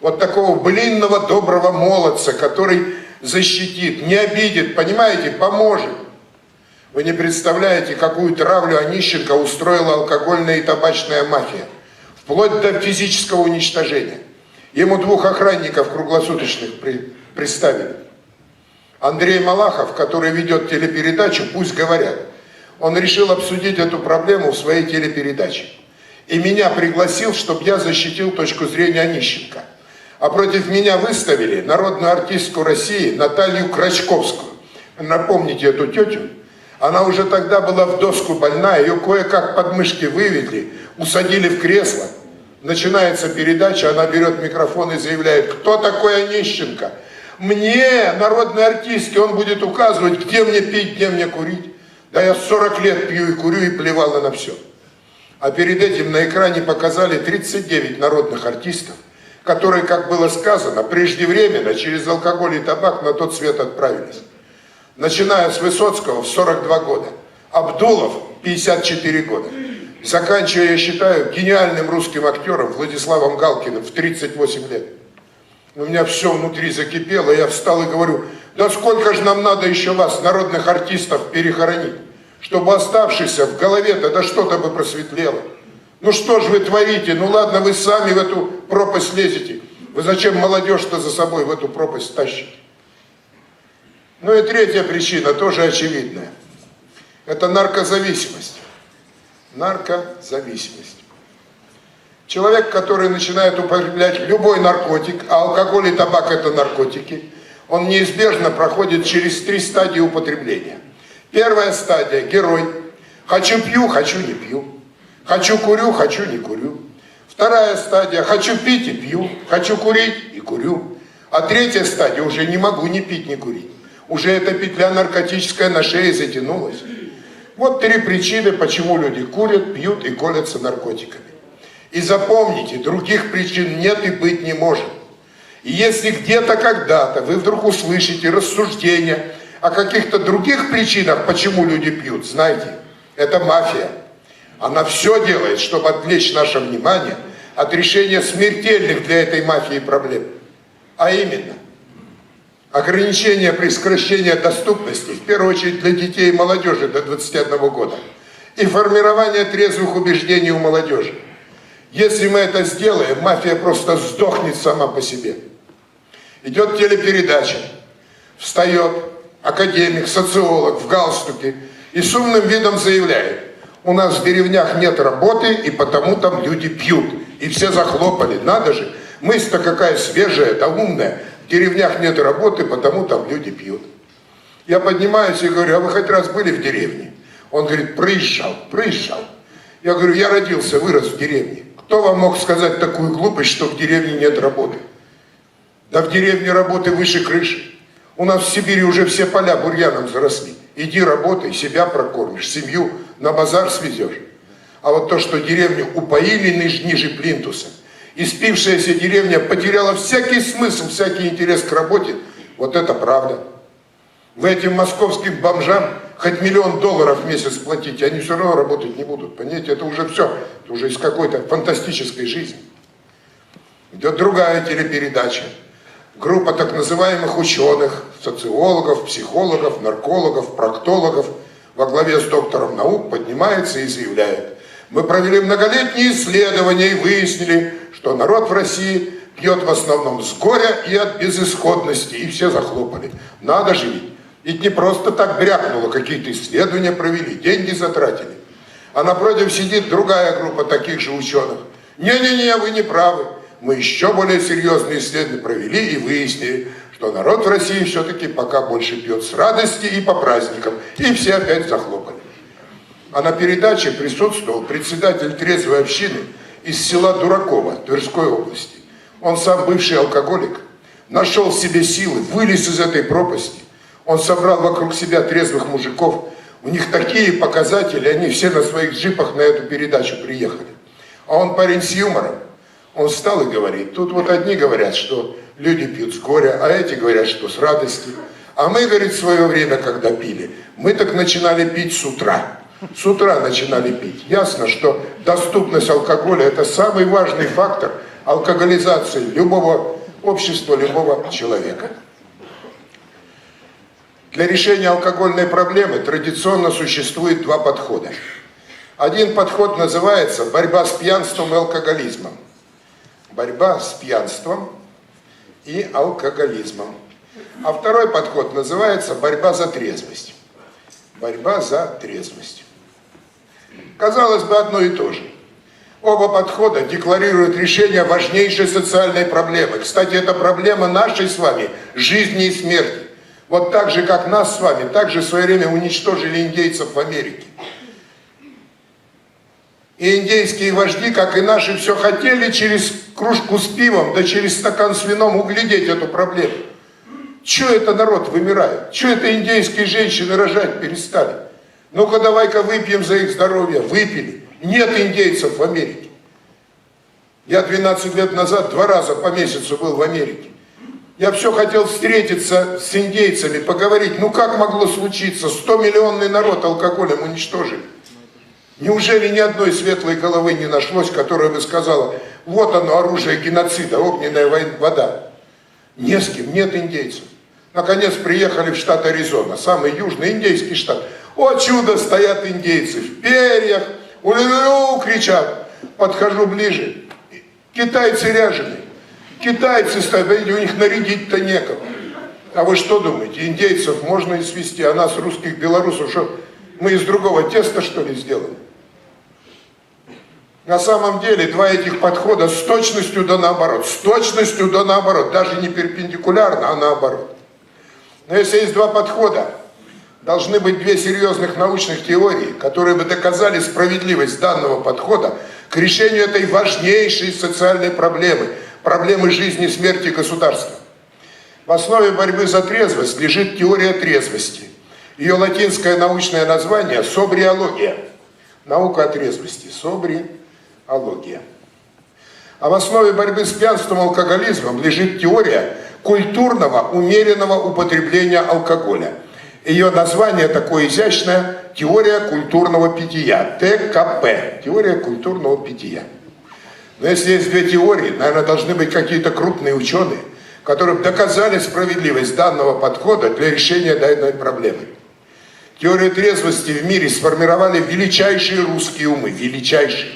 Вот такого блинного, доброго молодца, который защитит, не обидит, понимаете, поможет. Вы не представляете, какую травлю Онищенко устроила алкогольная и табачная мафия. Вплоть до физического уничтожения. Ему 2 охранников круглосуточных приставили. Андрей Малахов, который ведет телепередачу «Пусть говорят», он решил обсудить эту проблему в своей телепередаче. И меня пригласил, чтобы я защитил точку зрения Онищенко. А против меня выставили народную артистку России Наталью Крачковскую. Напомните эту тетю, Она уже тогда была в доску больная, ее кое-как подмышки выведли, усадили в кресло. Начинается передача, она берет микрофон и заявляет: кто такой Онищенко? Мне, народной артистке, он будет указывать, где мне пить, где мне курить. Да я 40 лет пью и курю, и плевала на все. А перед этим на экране показали 39 народных артистов, которые, как было сказано, преждевременно через алкоголь и табак на тот свет отправились. Начиная с Высоцкого в 42 года, Абдулов 54 года, заканчивая, я считаю, гениальным русским актером Владиславом Галкиным в 38 лет. У меня все внутри закипело, я встал и говорю: да сколько же нам надо еще вас, народных артистов, перехоронить, чтобы оставшийся в голове-то да что-то бы просветлело. Ну что же вы творите? Ну ладно, вы сами в эту пропасть лезете. Вы зачем молодежь-то за собой в эту пропасть тащите? Ну и третья причина, тоже очевидная. Это наркозависимость. Наркозависимость. Человек, который начинает употреблять любой наркотик, а алкоголь и табак это наркотики, он неизбежно проходит через 3 стадии употребления. Первая стадия – герой. Хочу пью, хочу не пью. Хочу курю, хочу не курю. Вторая стадия – хочу пить и пью, хочу курить и курю. А третья стадия – уже не могу ни пить, ни курить. Уже эта петля наркотическая на шее затянулась. Вот 3 причины, почему люди курят, пьют и колятся наркотиками. И запомните, других причин нет и быть не может. И если где-то, когда-то вы вдруг услышите рассуждения о каких-то других причинах, почему люди пьют, знайте, это мафия. Она все делает, чтобы отвлечь наше внимание от решения смертельных для этой мафии проблем. А именно, ограничение при сокращении доступности, в первую очередь для детей и молодежи до 21 года, и формирование трезвых убеждений у молодежи. Если мы это сделаем, мафия просто сдохнет сама по себе. Идет телепередача, встает академик, социолог в галстуке и с умным видом заявляет: у нас в деревнях нет работы, и потому там люди пьют. И все захлопали. Надо же, мысль-то какая свежая, да умная. В деревнях нет работы, потому там люди пьют. Я поднимаюсь и говорю: а вы хоть раз были в деревне? Он говорит: проезжал. Я говорю: я родился, вырос в деревне. Кто вам мог сказать такую глупость, что в деревне нет работы? Да в деревне работы выше крыши. У нас в Сибири уже все поля бурьяном заросли. Иди работай, себя прокормишь, семью на базар свезешь. А вот то, что деревню упоили ниже плинтуса, и спившаяся деревня потеряла всякий смысл, всякий интерес к работе, вот это правда. Вы этим московским бомжам хоть $1 000 000 в месяц платите, они все равно работать не будут. Понимаете, это уже все, это уже из какой-то фантастической жизни. Идет другая телепередача. Группа так называемых ученых, социологов, психологов, наркологов, проктологов во главе с доктором наук поднимается и заявляет: мы провели многолетние исследования и выяснили, что народ в России пьет в основном с горя и от безысходности. И все захлопали. Надо же ведь. Ведь не просто так брякнуло, какие-то исследования провели, деньги затратили. А напротив сидит другая группа таких же ученых. Не-не-не, вы не правы. Мы еще более серьезные исследования провели и выяснили, что народ в России все-таки пока больше пьет с радости и по праздникам. И все опять захлопали. А на передаче присутствовал председатель трезвой общины из села Дураково Тверской области. Он сам бывший алкоголик, нашел в себе силы, вылез из этой пропасти. Он собрал вокруг себя трезвых мужиков. У них такие показатели, они все на своих джипах на эту передачу приехали. А он парень с юмором. Он встал и говорит: тут вот одни говорят, что люди пьют с горя, а эти говорят, что с радости. А мы, говорит, в свое время, когда пили, мы так начинали пить с утра. С утра начинали пить. Ясно, что доступность алкоголя – это самый важный фактор алкоголизации любого общества, любого человека. Для решения алкогольной проблемы традиционно существует 2 подхода. Один подход называется борьба с пьянством и алкоголизмом. Борьба с пьянством и алкоголизмом. А второй подход называется борьба за трезвость. Борьба за трезвость. Казалось бы, одно и то же. Оба подхода декларируют решение важнейшей социальной проблемы. Кстати, это проблема нашей с вами жизни и смерти. Вот так же, как нас с вами, так же в свое время уничтожили индейцев в Америке. И индейские вожди, как и наши, все хотели через кружку с пивом, да через стакан с вином углядеть эту проблему. Чего это народ вымирает? Чего это индейские женщины рожать перестали? Ну-ка давай-ка выпьем за их здоровье. Выпили. Нет индейцев в Америке. Я 12 лет назад 2 раза по месяцу был в Америке. Я все хотел встретиться с индейцами, поговорить. Ну как могло случиться? 100-миллионный народ алкоголем уничтожили. Неужели ни одной светлой головы не нашлось, которая бы сказала, вот оно, оружие геноцида, огненная вода. Не с кем, нет индейцев. Наконец приехали в штат Аризона, самый южный индейский штат. О чудо, стоят индейцы в перьях, у-лю-лю, кричат. Подхожу ближе, китайцы ряженые. Китайцы стоят, у них нарядить-то некого. А вы что думаете, индейцев можно и свести, а нас, русских, белорусов, что мы из другого теста, что ли, сделали? На самом деле, 2 этих подхода с точностью да наоборот. С точностью да наоборот. Даже не перпендикулярно, а наоборот. Но если есть 2 подхода, должны быть 2 серьезных научных теории, которые бы доказали справедливость данного подхода к решению этой важнейшей социальной проблемы. Проблемы жизни и смерти государства. В основе борьбы за трезвость лежит теория трезвости. Ее латинское научное название – собриология. Наука о трезвости. Собриология. А в основе борьбы с пьянством и алкоголизмом лежит теория культурного, умеренного употребления алкоголя. Ее название такое изящное – теория культурного питья. ТКП. Теория культурного питья. Но если есть 2 теории, наверное, должны быть какие-то крупные ученые, которые доказали справедливость данного подхода для решения данной проблемы. Теорию трезвости в мире сформировали величайшие русские умы, величайшие.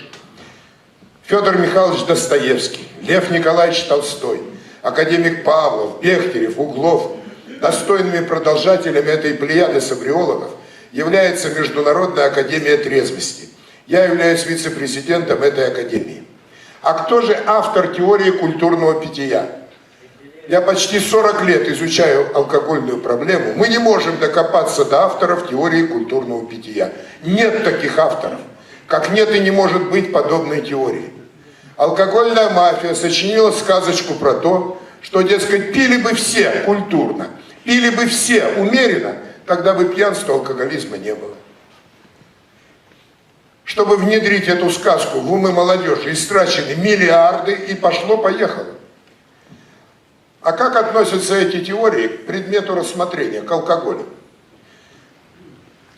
Федор Михайлович Достоевский, Лев Николаевич Толстой, академик Павлов, Бехтерев, Углов. Достойными продолжателями этой плеяды собриологов является Международная академия трезвости. Я являюсь вице-президентом этой академии. А кто же автор теории культурного питья? Я почти 40 лет изучаю алкогольную проблему. Мы не можем докопаться до авторов теории культурного питья. Нет таких авторов. Как нет и не может быть подобной теории. Алкогольная мафия сочинила сказочку про то, что, дескать, пили бы все культурно, пили бы все умеренно, тогда бы пьянства, алкоголизма не было. Чтобы внедрить эту сказку в умы молодежи, истрачены миллиарды, и пошло-поехало. А как относятся эти теории к предмету рассмотрения, к алкоголю?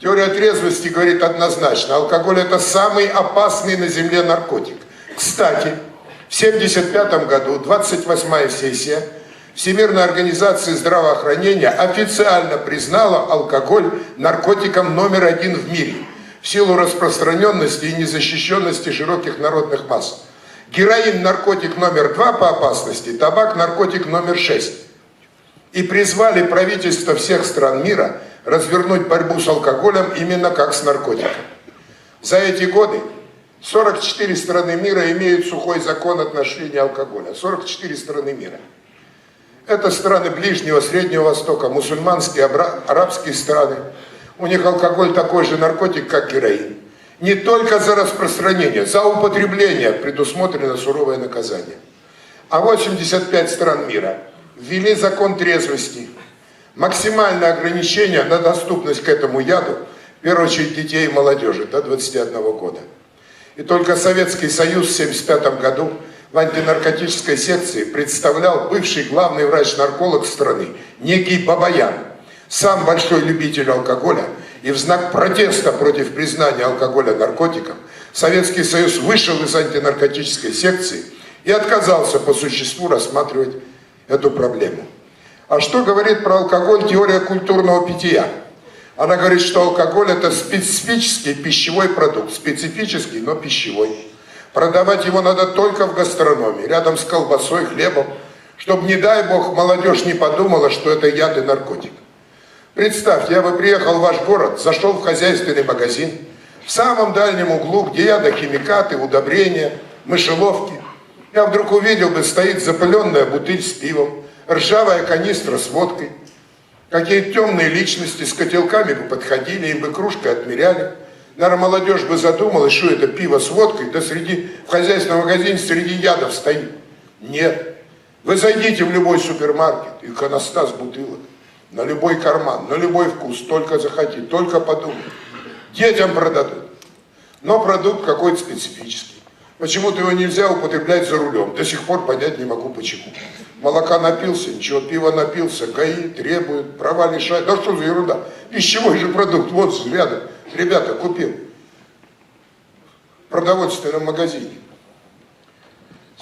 Теория трезвости говорит однозначно, алкоголь – это самый опасный на земле наркотик. Кстати, в 1975 году, 28-я сессия Всемирной организации здравоохранения официально признала алкоголь наркотиком номер 1 в мире в силу распространенности и незащищенности широких народных масс. Героин – наркотик номер 2 по опасности, табак – наркотик номер 6. И призвали правительства всех стран мира развернуть борьбу с алкоголем именно как с наркотиком. За эти годы 44 страны мира имеют сухой закон отношения алкоголя. 44 страны мира. Это страны Ближнего, Среднего Востока, мусульманские, арабские страны. У них алкоголь такой же наркотик, как героин. Не только за распространение, за употребление предусмотрено суровое наказание. А 85 стран мира ввели закон трезвости. Максимальное ограничение на доступность к этому яду, в первую очередь детей и молодежи, до 21 года. И только Советский Союз в 1975 году в антинаркотической секции представлял бывший главный врач-нарколог страны, некий Бабаян, сам большой любитель алкоголя, и в знак протеста против признания алкоголя наркотиком Советский Союз вышел из антинаркотической секции и отказался по существу рассматривать эту проблему. А что говорит про алкоголь теория культурного питья? Она говорит, что алкоголь – это специфический пищевой продукт, специфический, но пищевой. Продавать его надо только в гастрономии, рядом с колбасой, хлебом, чтобы, не дай бог, молодежь не подумала, что это яд и наркотик. Представьте, я бы приехал в ваш город, зашел в хозяйственный магазин, в самом дальнем углу, где ядохимикаты, удобрения, мышеловки. Я вдруг увидел бы, стоит запыленная бутыль с пивом, ржавая канистра с водкой. Какие темные личности с котелками бы подходили, им бы кружкой отмеряли. Наверное, молодежь бы задумалась, что это пиво с водкой, да в хозяйственном магазине среди ядов стоит. Нет. Вы зайдите в любой супермаркет, иконостас бутылок, на любой карман, на любой вкус, только захотите, только подумайте. Детям продадут. Но продукт какой-то специфический. Почему-то его нельзя употреблять за рулем. До сих пор понять не могу почему. Молока напился, ничего, пива напился, ГАИ требует, права лишает. Да что за ерунда? Пищевой же продукт, вот рядом. Ребята, купил. В продовольственном магазине.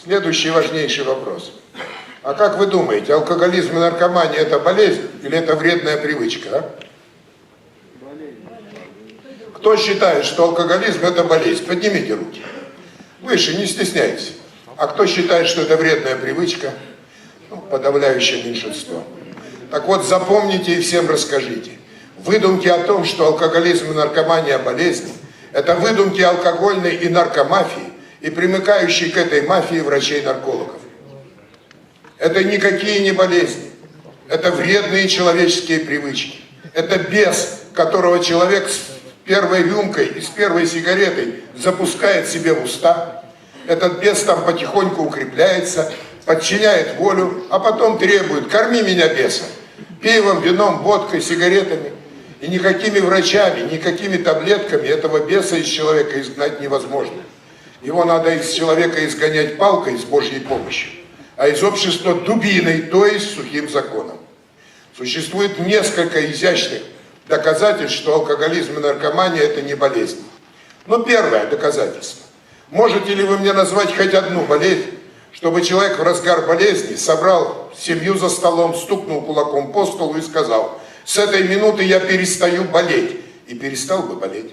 Следующий важнейший вопрос. А как вы думаете, алкоголизм и наркомания это болезнь или это вредная привычка? А? Кто считает, что алкоголизм это болезнь? Поднимите руки. Выше, не стесняйтесь. А кто считает, что это вредная привычка? Ну, подавляющее меньшинство. Так вот, запомните и всем расскажите. Выдумки о том, что алкоголизм и наркомания болезнь, это выдумки алкогольной и наркомафии и примыкающей к этой мафии врачей-наркологов. Это никакие не болезни. Это вредные человеческие привычки. Это бес, которого человек с первой рюмкой и с первой сигаретой запускает себе в уста. Этот бес там потихоньку укрепляется, подчиняет волю, а потом требует: корми меня, беса, пивом, вином, водкой, сигаретами. И никакими врачами, никакими таблетками этого беса из человека изгнать невозможно. Его надо из человека изгонять палкой с Божьей помощью, а из общества дубиной, то есть сухим законом. Существует несколько изящных доказательств, что алкоголизм и наркомания это не болезнь. Но первое доказательство. Можете ли вы мне назвать хоть одну болезнь, чтобы человек в разгар болезни собрал семью за столом, стукнул кулаком по столу и сказал: с этой минуты я перестаю болеть. И перестал бы болеть.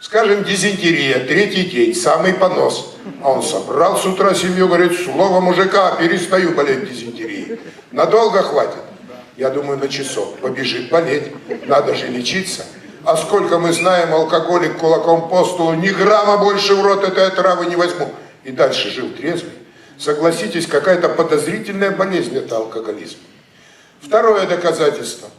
Скажем, дизентерия, третий день, самый понос. А он собрал с утра семью, говорит: слово мужика, перестаю болеть дизентерией. Надолго хватит? Я думаю, на часок. Побежит болеть. Надо же лечиться. А сколько мы знаем, алкоголик кулаком по столу, ни грамма больше в рот этой отравы не возьму. И дальше жил трезвый. Согласитесь, какая-то подозрительная болезнь это алкоголизм. Второе доказательство.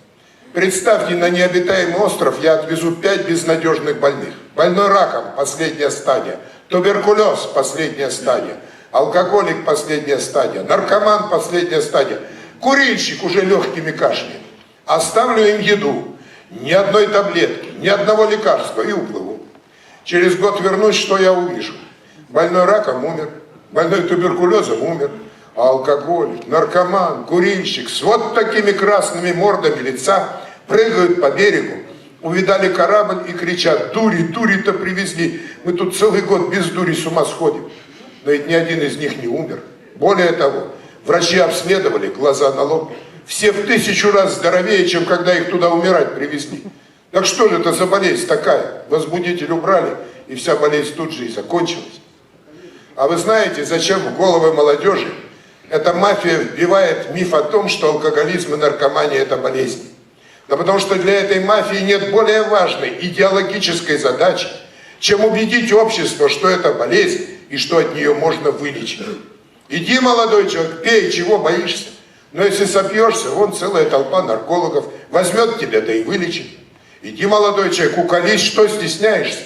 Представьте, на необитаемый остров я отвезу 5 безнадежных больных. Больной раком, последняя стадия. Туберкулез, последняя стадия. Алкоголик, последняя стадия. Наркоман, последняя стадия. Курильщик уже легкими кашляет. Оставлю им еду. Ни одной таблетки, ни одного лекарства и уплыву. Через год вернусь, что я увижу? Больной раком умер, больной туберкулезом умер. А алкоголик, наркоман, курильщик с вот такими красными мордами лица прыгают по берегу, увидали корабль и кричат: дури, дури-то привезли, мы тут целый год без дури с ума сходим. Но ведь ни один из них не умер. Более того, врачи обследовали, глаза на лоб, все в 1000 раз здоровее, чем когда их туда умирать привезли. Так что же это за болезнь такая? Возбудитель убрали, и вся болезнь тут же и закончилась. А вы знаете, зачем в головы молодежи эта мафия вбивает миф о том, что алкоголизм и наркомания это болезнь? Да потому что для этой мафии нет более важной идеологической задачи, чем убедить общество, что это болезнь и что от нее можно вылечить. Иди, молодой человек, пей, чего боишься? Но если сопьешься, вон целая толпа наркологов возьмет тебя, да и вылечит. Иди, молодой человек, уколись, что стесняешься?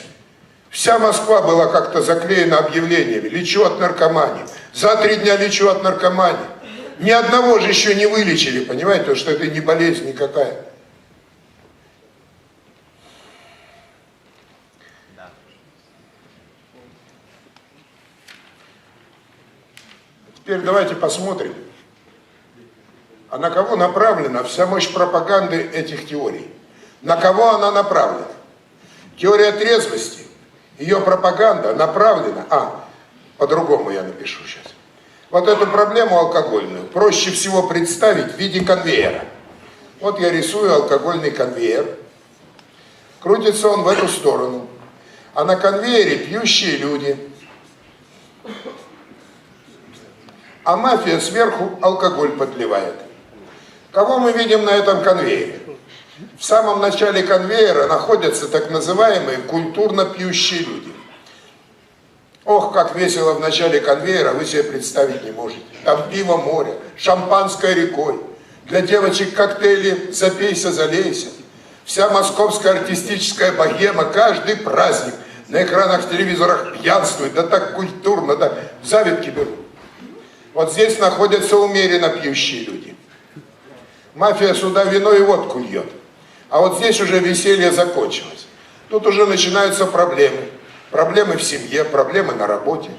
Вся Москва была как-то заклеена объявлениями: лечу от наркомании. За 3 дня лечу от наркомании. Ни одного же еще не вылечили, понимаете, потому что это не болезнь никакая. Теперь давайте посмотрим, а на кого направлена вся мощь пропаганды этих теорий. На кого она направлена? Теория трезвости, ее пропаганда направлена... по-другому я напишу сейчас. Вот эту проблему алкогольную проще всего представить в виде конвейера. Вот я рисую алкогольный конвейер. Крутится он в эту сторону. А на конвейере пьющие люди. А мафия сверху алкоголь подливает. Кого мы видим на этом конвейере? В самом начале конвейера находятся так называемые культурно пьющие люди. Ох, как весело в начале конвейера, вы себе представить не можете. Там пиво море, шампанское рекой. Для девочек коктейли «Запейся, залейся». Вся московская артистическая богема, каждый праздник на экранах телевизорах пьянствует, да так культурно, да завидки берут. Вот здесь находятся умеренно пьющие люди. Мафия сюда вино и водку льет. А вот здесь уже веселье закончилось. Тут уже начинаются проблемы. Проблемы в семье, проблемы на работе.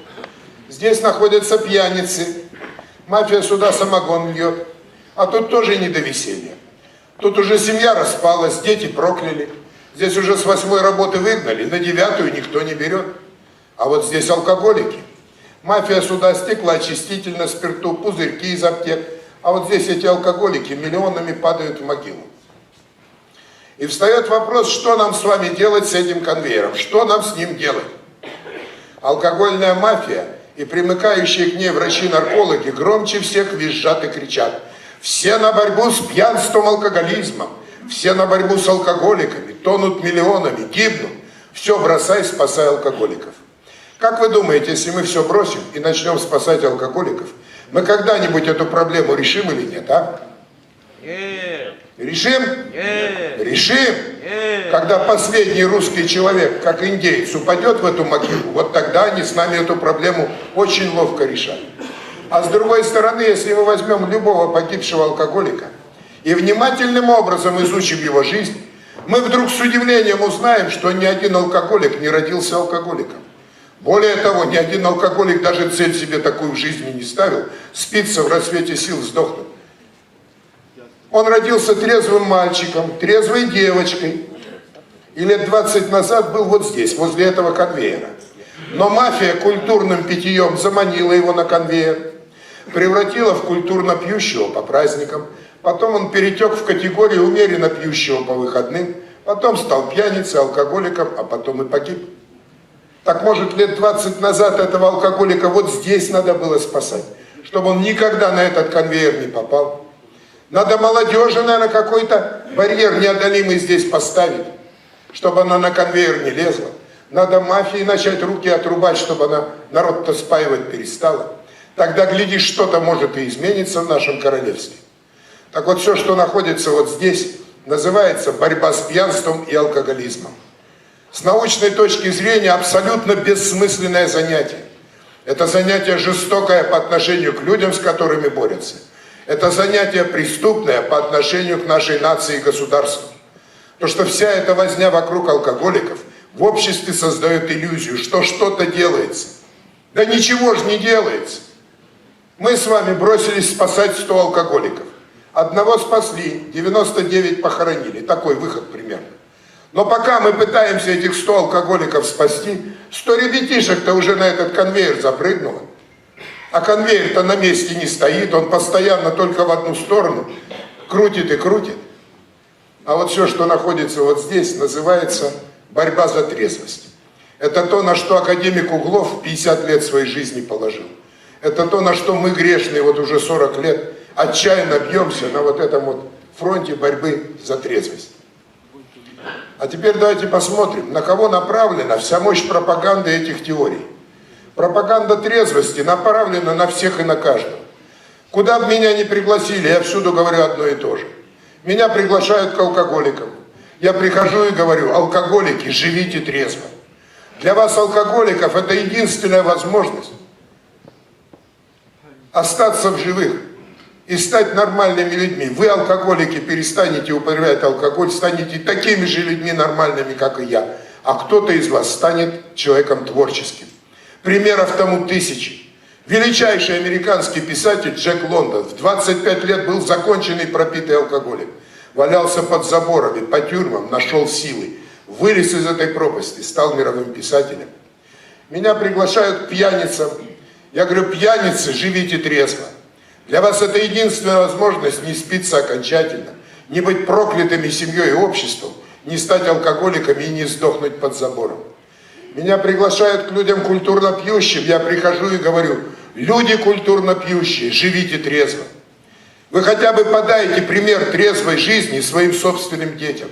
Здесь находятся пьяницы. Мафия сюда самогон льет. А тут тоже не до веселья. Тут уже семья распалась, дети прокляли. Здесь уже с 8-й работы выгнали, на 9-ю никто не берет. А вот здесь алкоголики. Мафия сюда стеклоочистительно, спирту, пузырьки из аптек. А вот здесь эти алкоголики миллионами падают в могилу. И встает вопрос, что нам с вами делать с этим конвейером? Что нам с ним делать? Алкогольная мафия и примыкающие к ней врачи-наркологи громче всех визжат и кричат. Все на борьбу с пьянством, алкоголизмом. Все на борьбу с алкоголиками. Тонут миллионами, гибнут. Все бросай, спасай алкоголиков. Как вы думаете, если мы все бросим и начнем спасать алкоголиков, мы когда-нибудь эту проблему решим или нет, а? Нет. Решим? Нет. Решим? Нет. Когда последний русский человек, как индеец, упадет в эту могилу, вот тогда они с нами эту проблему очень ловко решают. А с другой стороны, если мы возьмем любого погибшего алкоголика и внимательным образом изучим его жизнь, мы вдруг с удивлением узнаем, что ни один алкоголик не родился алкоголиком. Более того, ни один алкоголик даже цель себе такую в жизни не ставил, спиться в рассвете сил, сдохнуть. Он родился трезвым мальчиком, трезвой девочкой. И лет 20 назад был вот здесь, возле этого конвейера. Но мафия культурным питьем заманила его на конвейер, превратила в культурно пьющего по праздникам. Потом он перетек в категорию умеренно пьющего по выходным. Потом стал пьяницей, алкоголиком, а потом и погиб. Так может, лет 20 назад этого алкоголика вот здесь надо было спасать, чтобы он никогда на этот конвейер не попал. Надо молодежи, наверное, какой-то барьер неодолимый здесь поставить, чтобы она на конвейер не лезла. Надо мафии начать руки отрубать, чтобы она народ-то спаивать перестала. Тогда, глядишь, что-то может и изменится в нашем королевстве. Так вот, все, что находится вот здесь, называется борьба с пьянством и алкоголизмом. С научной точки зрения абсолютно бессмысленное занятие. Это занятие жестокое по отношению к людям, с которыми борются. Это занятие преступное по отношению к нашей нации и государству. То, что вся эта возня вокруг алкоголиков в обществе создает иллюзию, что что-то делается. Да ничего же не делается. Мы с вами бросились спасать 100 алкоголиков. Одного спасли, 99 похоронили. Такой выход примерно. Но пока мы пытаемся этих 100 алкоголиков спасти, 100 ребятишек-то уже на этот конвейер запрыгнуло. А конвейер-то на месте не стоит, он постоянно только в одну сторону крутит и крутит. А вот все, что находится вот здесь, называется борьба за трезвость. Это то, на что академик Углов 50 лет своей жизни положил. Это то, на что мы грешные вот уже 40 лет отчаянно бьемся на вот этом вот фронте борьбы за трезвость. А теперь давайте посмотрим, на кого направлена вся мощь пропаганды этих теорий. Пропаганда трезвости направлена на всех и на каждого. Куда бы меня ни пригласили, я всюду говорю одно и то же. Меня приглашают к алкоголикам. Я прихожу и говорю: алкоголики, живите трезво. Для вас, алкоголиков, это единственная возможность остаться в живых и стать нормальными людьми. Вы, алкоголики, перестанете употреблять алкоголь, станете такими же людьми нормальными, как и я. А кто-то из вас станет человеком творческим. Примеров тому тысячи. Величайший американский писатель Джек Лондон в 25 лет был законченный пропитый алкоголик. Валялся под заборами, по тюрьмам, нашел силы. Вылез из этой пропасти, стал мировым писателем. Меня приглашают к пьяницам. Я говорю: пьяницы, живите трезво. Для вас это единственная возможность не спиться окончательно, не быть проклятыми семьей и обществом, не стать алкоголиками и не сдохнуть под забором. Меня приглашают к людям культурно пьющим, я прихожу и говорю: люди культурно пьющие, живите трезво. Вы хотя бы подайте пример трезвой жизни своим собственным детям.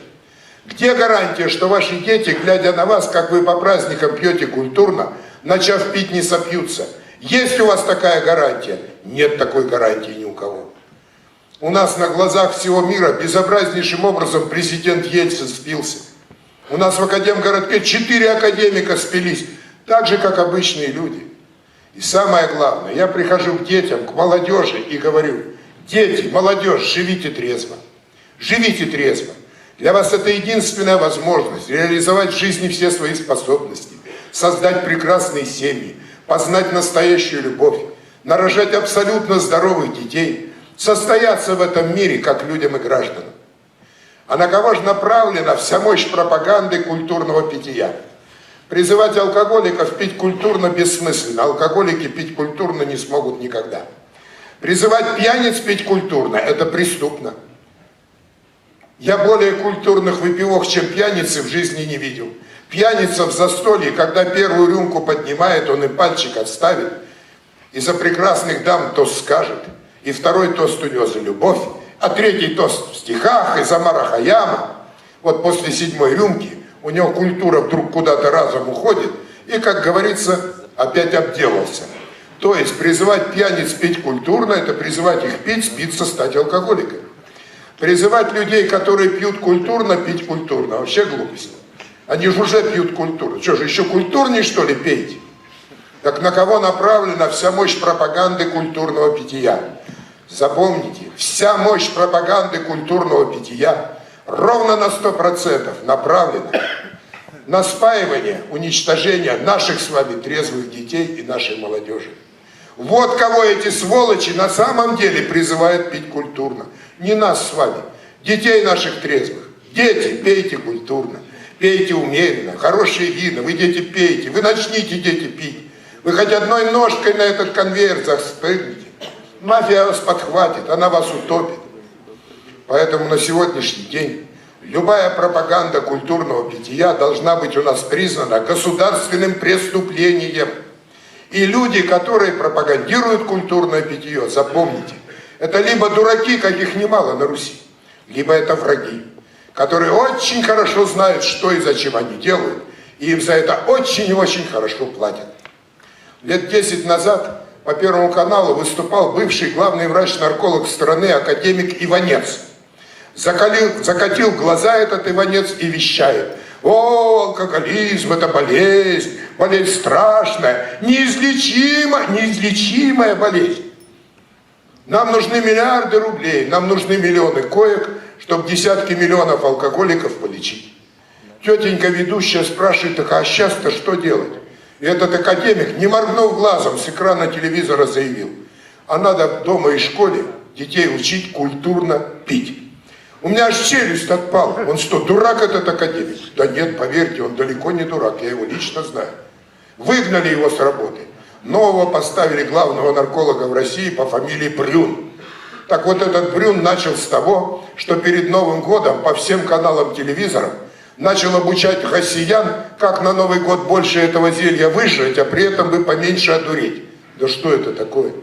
Где гарантия, что ваши дети, глядя на вас, как вы по праздникам пьете культурно, начав пить, не сопьются? Есть у вас такая гарантия? Нет такой гарантии ни у кого. У нас на глазах всего мира безобразнейшим образом президент Ельцин спился. У нас в Академгородке 4 академика спились, так же, как обычные люди. И самое главное, я прихожу к детям, к молодежи и говорю: дети, молодежь, живите трезво. Живите трезво. Для вас это единственная возможность реализовать в жизни все свои способности, создать прекрасные семьи, познать настоящую любовь, нарожать абсолютно здоровых детей, состояться в этом мире как людям и гражданам. А на кого же направлена вся мощь пропаганды культурного питья? Призывать алкоголиков пить культурно бессмысленно. Алкоголики пить культурно не смогут никогда. Призывать пьяниц пить культурно – это преступно. Я более культурных выпивок, чем пьяницы, в жизни не видел. Пьяница в застолье, когда первую рюмку поднимает, он и пальчик отставит, и за прекрасных дам тост скажет, и второй тост у него за любовь, а третий тост в стихах и за Мара Хаяма. Вот после 7-й рюмки у него культура вдруг куда-то разом уходит, и, как говорится, опять обделался. То есть призывать пьяниц пить культурно – это призывать их пить, спиться, стать алкоголиками. Призывать людей, которые пьют культурно, пить культурно – вообще глупость. Они же уже пьют культурно. Что же, еще культурнее, что ли, пейте? Так на кого направлена вся мощь пропаганды культурного питья? Запомните, вся мощь пропаганды культурного питья ровно на 100% направлена на спаивание, уничтожение наших с вами трезвых детей и нашей молодежи. Вот кого эти сволочи на самом деле призывают пить культурно. Не нас с вами, детей наших трезвых. Дети, пейте культурно, пейте умеренно, хорошие вина, вы, дети, пейте, вы начните, дети, пить. Вы хоть одной ножкой на этот конвейер спрыгните. Мафия вас подхватит, она вас утопит. Поэтому на сегодняшний день любая пропаганда культурного питья должна быть у нас признана государственным преступлением. И люди, которые пропагандируют культурное питье, запомните, это либо дураки, каких немало на Руси, либо это враги, которые очень хорошо знают, что и зачем они делают, и им за это очень и очень хорошо платят. Лет 10 назад по Первому каналу выступал бывший главный врач-нарколог страны академик Иванец. Закатил глаза этот Иванец и вещает: о, алкоголизм – это болезнь, болезнь страшная, неизлечимая болезнь. Нам нужны миллиарды рублей, нам нужны миллионы коек, чтобы десятки миллионов алкоголиков полечить. Тетенька ведущая спрашивает: так а сейчас-то что делать? И этот академик, не моргнув глазом, с экрана телевизора заявил: а надо дома и в школе детей учить культурно пить. У меня аж челюсть отпала. Он что, дурак этот академик? Да нет, поверьте, он далеко не дурак, я его лично знаю. Выгнали его с работы. Нового поставили главного нарколога в России по фамилии Брюн. Так вот, этот Брюн начал с того, что перед Новым годом по всем каналам телевизора начал обучать россиян, как на Новый год больше этого зелья выжрать, а при этом бы поменьше одуреть. Да что это такое?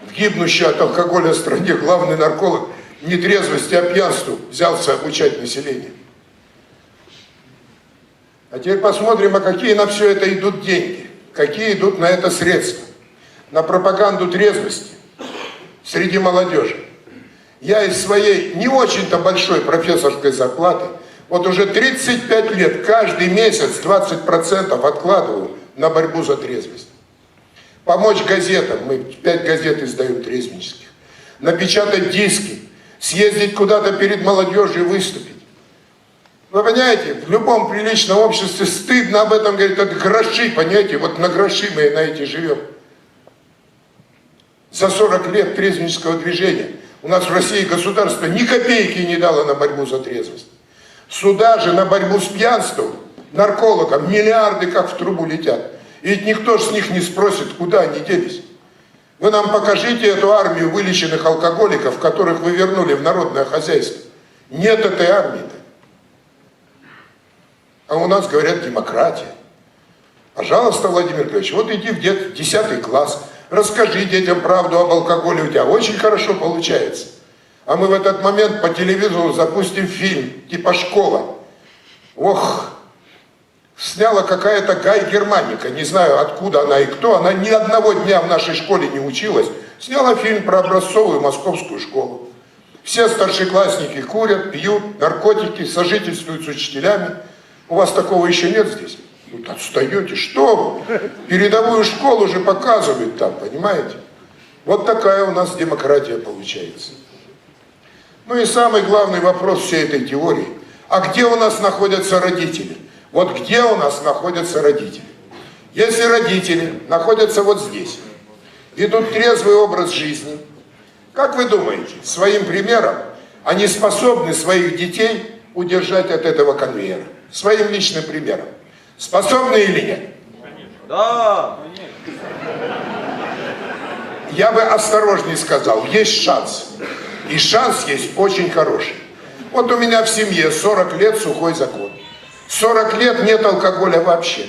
В гибнущей от алкоголя стране главный нарколог не трезвости, а пьянству взялся обучать население. А теперь посмотрим, а какие на все это идут деньги, какие идут на это средства, на пропаганду трезвости среди молодежи. Я из своей не очень-то большой профессорской зарплаты вот уже 35 лет каждый месяц 20% откладываю на борьбу за трезвость. Помочь газетам, мы 5 газет издаем трезвенческих, напечатать диски, съездить куда-то перед молодежью выступить. Вы понимаете, в любом приличном обществе стыдно об этом говорить, это гроши, понимаете, вот на гроши мы на эти живем. За 40 лет трезвенческого движения у нас в России государство ни копейки не дало на борьбу за трезвость. Сюда же на борьбу с пьянством, наркологам миллиарды как в трубу летят. И ведь никто с них не спросит, куда они делись. Вы нам покажите эту армию вылеченных алкоголиков, которых вы вернули в народное хозяйство. Нет этой армии-то. А у нас говорят демократия. Пожалуйста, Владимир Петрович, вот иди в 10 класс, расскажи детям правду об алкоголе, у тебя очень хорошо получается. А мы в этот момент по телевизору запустим фильм, типа «Школа». Ох, сняла какая-то Гай Германика, не знаю откуда она и кто, она ни одного дня в нашей школе не училась. Сняла фильм про образцовую московскую школу. Все старшеклассники курят, пьют, наркотики, сожительствуют с учителями. У вас такого еще нет здесь? Ну, отстаете, что вы? Передовую школу же показывают там, понимаете? Вот такая у нас демократия получается. Ну и самый главный вопрос всей этой теории. А где у нас находятся родители? Вот где у нас находятся родители? Если родители находятся вот здесь, ведут трезвый образ жизни, как вы думаете, своим примером они способны своих детей удержать от этого конвейера? Своим личным примером. Способны или нет? Да. Я бы осторожнее сказал, есть шанс. И шанс есть очень хороший. Вот у меня в семье 40 лет сухой закон. 40 лет нет алкоголя вообще.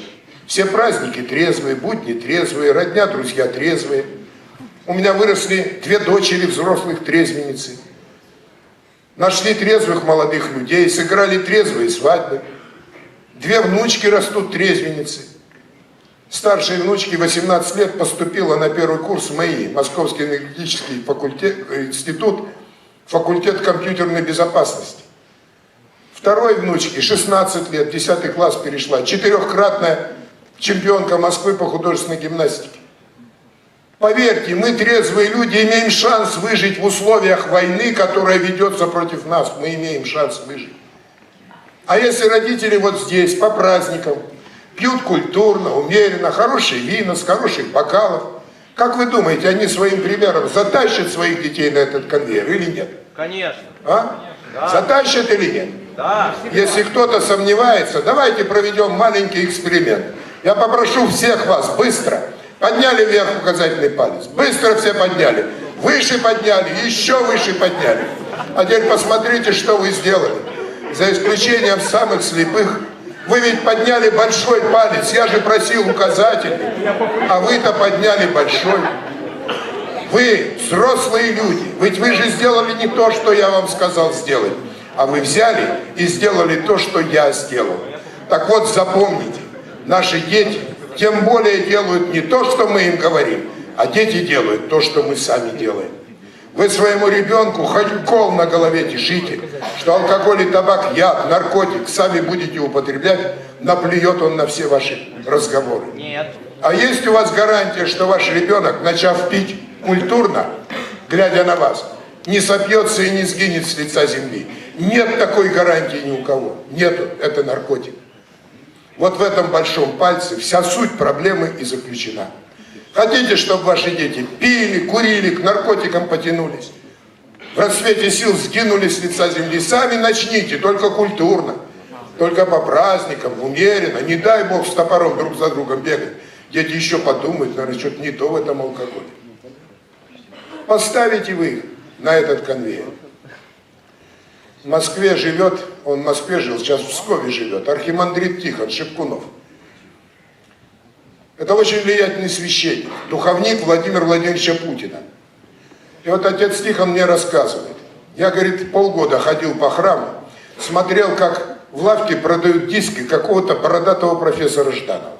Все праздники трезвые, будни трезвые, родня, друзья трезвые. У меня выросли 2 дочери взрослых трезвенницы. Нашли трезвых молодых людей, сыграли трезвые свадьбы. 2 внучки растут трезвенницы. Старшей внучке 18 лет поступила на 1-й курс МАИ, Московский энергетический институт, факультет компьютерной безопасности. Второй внучке 16 лет, 10 класс перешла, 4-кратная чемпионка Москвы по художественной гимнастике. Поверьте, мы, трезвые люди, имеем шанс выжить в условиях войны, которая ведется против нас. Мы имеем шанс выжить. А если родители вот здесь, по праздникам, пьют культурно, умеренно, хорошие вина, с хороших бокалов, как вы думаете, они своим примером затащат своих детей на этот конвейер или нет? Конечно. А? Да. Затащат или нет? Да. Если кто-то сомневается, давайте проведем маленький эксперимент. Я попрошу всех вас быстро. Подняли вверх указательный палец. Быстро все подняли. Выше подняли, еще выше подняли. А теперь посмотрите, что вы сделали. За исключением самых слепых. Вы ведь подняли большой палец. Я же просил указательный. А вы-то подняли большой. Вы взрослые люди. Ведь вы же сделали не то, что я вам сказал сделать. А вы взяли и сделали то, что я сделал. Так вот, запомните. Наши дети тем более делают не то, что мы им говорим, а дети делают то, что мы сами делаем. Вы своему ребенку хоть кол на голове тишите, что алкоголь и табак, яд, наркотик сами будете употреблять, наплюет он на все ваши разговоры. Нет. А есть у вас гарантия, что ваш ребенок, начав пить культурно, глядя на вас, не сопьется и не сгинет с лица земли? Нет такой гарантии ни у кого. Нету. Это наркотик. Вот в этом большом пальце вся суть проблемы и заключена. Хотите, чтобы ваши дети пили, курили, к наркотикам потянулись, в расцвете сил сгинули с лица земли? Сами начните, только культурно, только по праздникам, умеренно. Не дай Бог с топором друг за другом бегать. Дети еще подумают, наверное, что-то не то в этом алкоголе. Поставите вы их на этот конвейер. В Москве живет, он в Москве жил, сейчас в Пскове живет, архимандрит Тихон Шипкунов. Это очень влиятельный священник, духовник Владимира Владимировича Путина. И вот отец Тихон мне рассказывает. Я, говорит, полгода ходил по храму, смотрел, как в лавке продают диски какого-то бородатого профессора Жданова.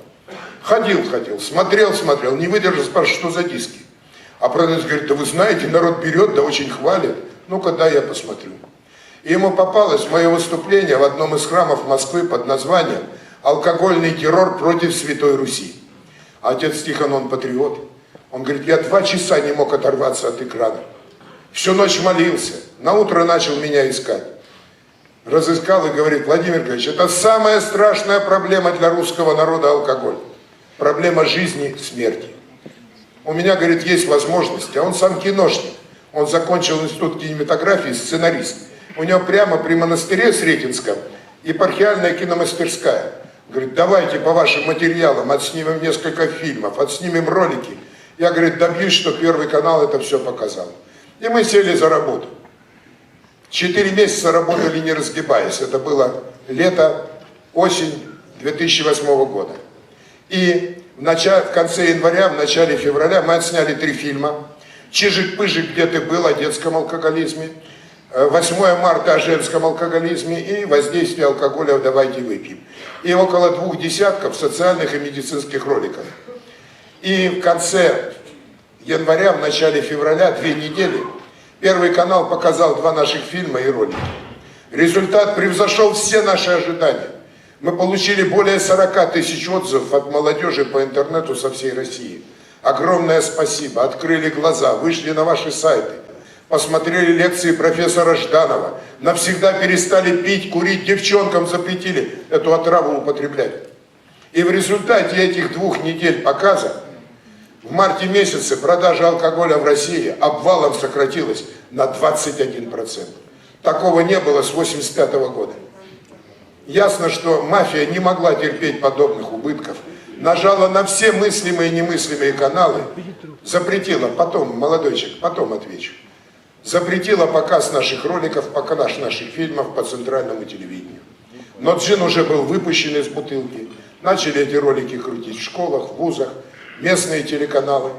Ходил, смотрел, не выдержал, спрашиваю, что за диски. А продавец говорит, да вы знаете, народ берет, да очень хвалит. Ну-ка, дай я посмотрю. И ему попалось мое выступление в одном из храмов Москвы под названием «Алкогольный террор против Святой Руси». А отец Тихон, он патриот. Он говорит, я 2 часа не мог оторваться от экрана. Всю ночь молился. На утро начал меня искать. Разыскал и говорит, Владимир Ильич, это самая страшная проблема для русского народа — алкоголь. Проблема жизни, смерти. У меня, говорит, есть возможность, а он сам киношник. Он закончил институт кинематографии, сценарист. У него прямо при монастыре Сретенском епархиальная киномастерская. Говорит, давайте по вашим материалам отснимем несколько фильмов, отснимем ролики. Я, говорит, добьюсь, что Первый канал это все показал. И мы сели за работу. 4 месяца работали, не разгибаясь. Это было лето, осень 2008 года. И в конце января, в начале февраля мы отсняли 3 фильма. «Чижик-пыжик, где ты был?» о детском алкоголизме. 8 марта о женском алкоголизме и воздействие алкоголя «Давайте выпьем». И около 2 десятков социальных и медицинских роликов. И в конце января, в начале февраля, 2 недели, Первый канал показал 2 наших фильма и ролики. Результат превзошел все наши ожидания. Мы получили более 40 тысяч отзывов от молодежи по интернету со всей России. Огромное спасибо, открыли глаза, вышли на ваши сайты, посмотрели лекции профессора Жданова, навсегда перестали пить, курить, девчонкам запретили эту отраву употреблять. И в результате этих 2 недель показа в марте месяце продажа алкоголя в России обвалом сократилась на 21%. Такого не было с 1985 года. Ясно, что мафия не могла терпеть подобных убытков, нажала на все мыслимые и немыслимые каналы, запретила, потом, молодой человек, потом отвечу, запретила показ наших роликов, показ наших фильмов по центральному телевидению. Но джин уже был выпущен из бутылки, начали эти ролики крутить в школах, в вузах, местные телеканалы.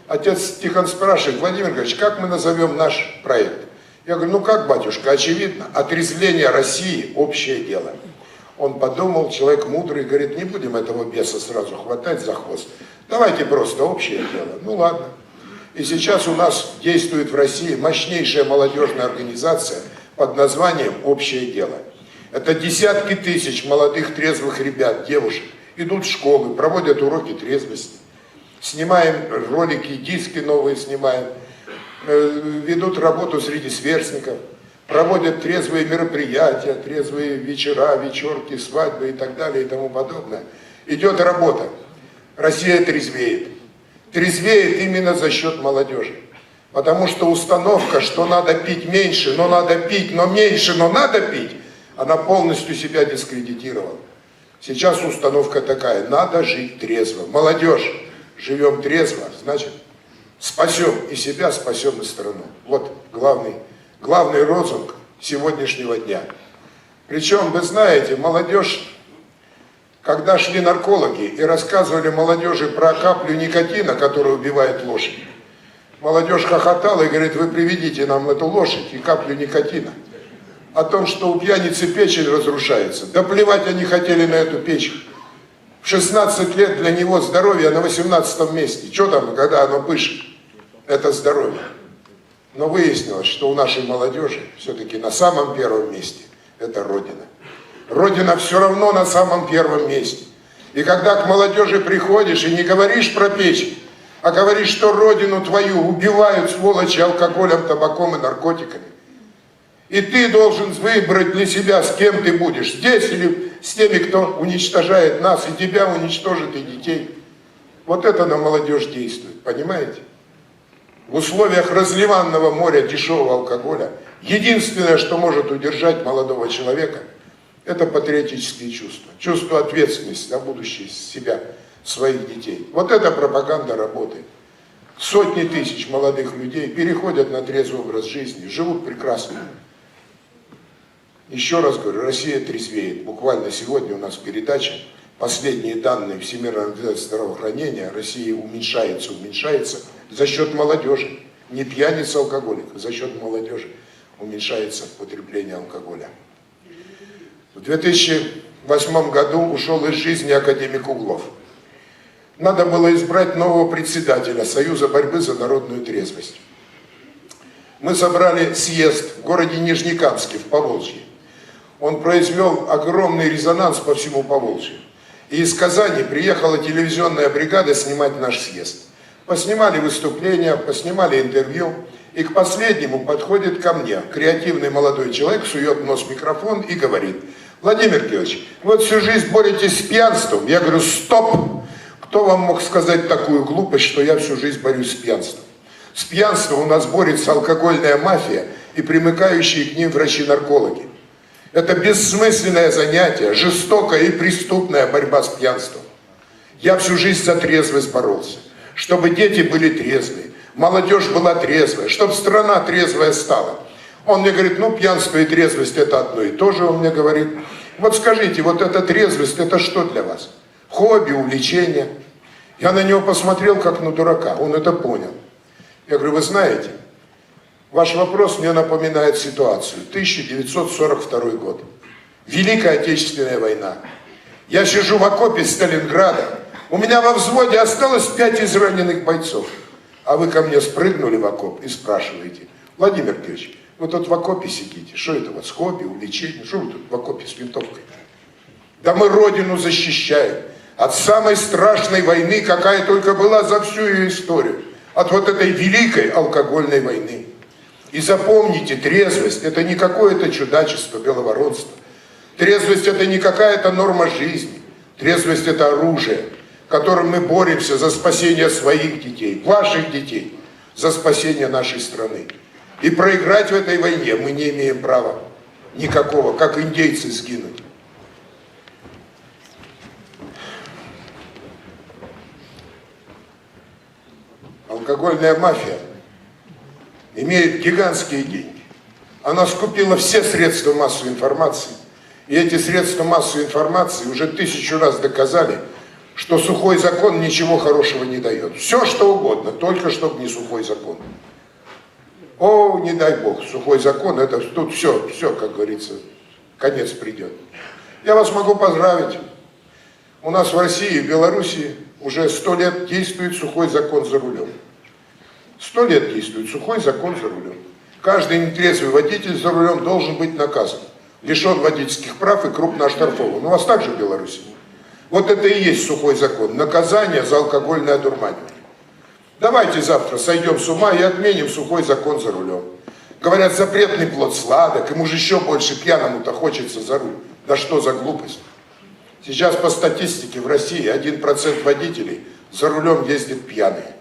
Отец Тихон спрашивает: Владимир Ильич, как мы назовем наш проект? Я говорю: ну как, батюшка, очевидно, отрезвление России – общее дело. Он подумал, человек мудрый, говорит: не будем этого беса сразу хватать за хвост, давайте просто общее дело. Ну ладно. И сейчас у нас действует в России мощнейшая молодежная организация под названием «Общее дело». Это десятки тысяч молодых трезвых ребят, девушек, идут в школы, проводят уроки трезвости, снимаем ролики, диски новые снимаем, ведут работу среди сверстников, проводят трезвые мероприятия, трезвые вечера, вечерки, свадьбы и так далее и тому подобное. Идет работа. Россия трезвеет. Трезвеет именно за счет молодежи. Потому что установка, что надо пить меньше, но надо пить, но меньше, но надо пить, она полностью себя дискредитировала. Сейчас установка такая: надо жить трезво. Молодежь, живем трезво, значит, спасем и себя, спасем и страну. Вот главный лозунг сегодняшнего дня. Причем, вы знаете, молодежь, когда шли наркологи и рассказывали молодежи про каплю никотина, которая убивает лошадь, молодежь хохотала и говорит: вы приведите нам эту лошадь и каплю никотина. О том, что у пьяницы печень разрушается. Да плевать они хотели на эту печень. В 16 лет для него здоровье на 18 месте. Что там, когда оно пышет? Это здоровье. Но выяснилось, что у нашей молодежи все-таки на самом первом месте это Родина. Родина все равно на самом первом месте. И когда к молодежи приходишь и не говоришь про печень, а говоришь, что Родину твою убивают, сволочи, алкоголем, табаком и наркотиками, и ты должен выбрать для себя, с кем ты будешь, здесь или с теми, кто уничтожает нас, и тебя уничтожит, и детей. Вот это на молодежь действует, понимаете? В условиях разливанного моря дешевого алкоголя единственное, что может удержать молодого человека, это патриотические чувства. Чувство ответственности за будущее себя, своих детей. Вот эта пропаганда работает. Сотни тысяч молодых людей переходят на трезвый образ жизни, живут прекрасно. Еще раз говорю, Россия трезвеет. Буквально сегодня у нас передача. Последние данные Всемирной организации здравоохранения: Россия уменьшается за счет молодежи. Не пьяниц, алкоголик, за счет молодежи уменьшается потребление алкоголя. В 2008 году ушел из жизни академик Углов. Надо было избрать нового председателя Союза борьбы за народную трезвость. Мы собрали съезд в городе Нижнекамске в Поволжье. Он произвел огромный резонанс по всему Поволжью. И из Казани приехала телевизионная бригада снимать наш съезд. Поснимали выступления, поснимали интервью. И к последнему подходит ко мне креативный молодой человек, сует нос в микрофон и говорит: Владимир Георгиевич, вы вот всю жизнь боретесь с пьянством. Я говорю: стоп! Кто вам мог сказать такую глупость, что я всю жизнь борюсь с пьянством? С пьянством у нас борется алкогольная мафия и примыкающие к ним врачи-наркологи. Это бессмысленное занятие, жестокая и преступная борьба с пьянством. Я всю жизнь за трезвость боролся, чтобы дети были трезвые, молодежь была трезвая, чтобы страна трезвая стала. Он мне говорит: ну, пьянство и трезвость это одно и то же, он мне говорит. Вот скажите, вот эта трезвость, это что для вас? Хобби, увлечение? Я на него посмотрел как на дурака, он это понял. Я говорю: вы знаете, ваш вопрос мне напоминает ситуацию. 1942 год. Великая Отечественная война. Я сижу в окопе Сталинграда. У меня во взводе осталось 5 израненных бойцов. А вы ко мне спрыгнули в окоп и спрашиваете: Владимир Георгиевич, вы тут в окопе сидите. Что это у вас? Хобби, увлечение? Что вы тут в окопе с винтовкой? Да мы Родину защищаем от самой страшной войны, какая только была за всю ее историю. От вот этой великой алкогольной войны. И запомните, трезвость – это не какое-то чудачество, беловородство. Трезвость – это не какая-то норма жизни. Трезвость – это оружие, которым мы боремся за спасение своих детей, ваших детей, за спасение нашей страны. И проиграть в этой войне мы не имеем права никакого, как индейцы сгинуть. Алкогольная мафия имеет гигантские деньги. Она скупила все средства массовой информации. И эти средства массовой информации уже 1000 раз доказали, что сухой закон ничего хорошего не дает. Все что угодно, только чтобы не сухой закон. О, не дай бог, сухой закон, это тут все, как говорится, конец придет. Я вас могу поздравить. У нас в России и в Белоруссии уже 100 лет действует сухой закон за рулем. 100 лет действует сухой закон за рулем. Каждый нетрезвый водитель за рулем должен быть наказан, лишен водительских прав и крупно оштрафован. У вас также в Беларуси. Вот это и есть сухой закон. Наказание за алкогольное одурманивание. Давайте завтра сойдем с ума и отменим сухой закон за рулем. Говорят, запретный плод сладок, ему же еще больше пьяному-то хочется за руль. Да что за глупость? Сейчас по статистике в России 1% водителей за рулем ездит пьяные.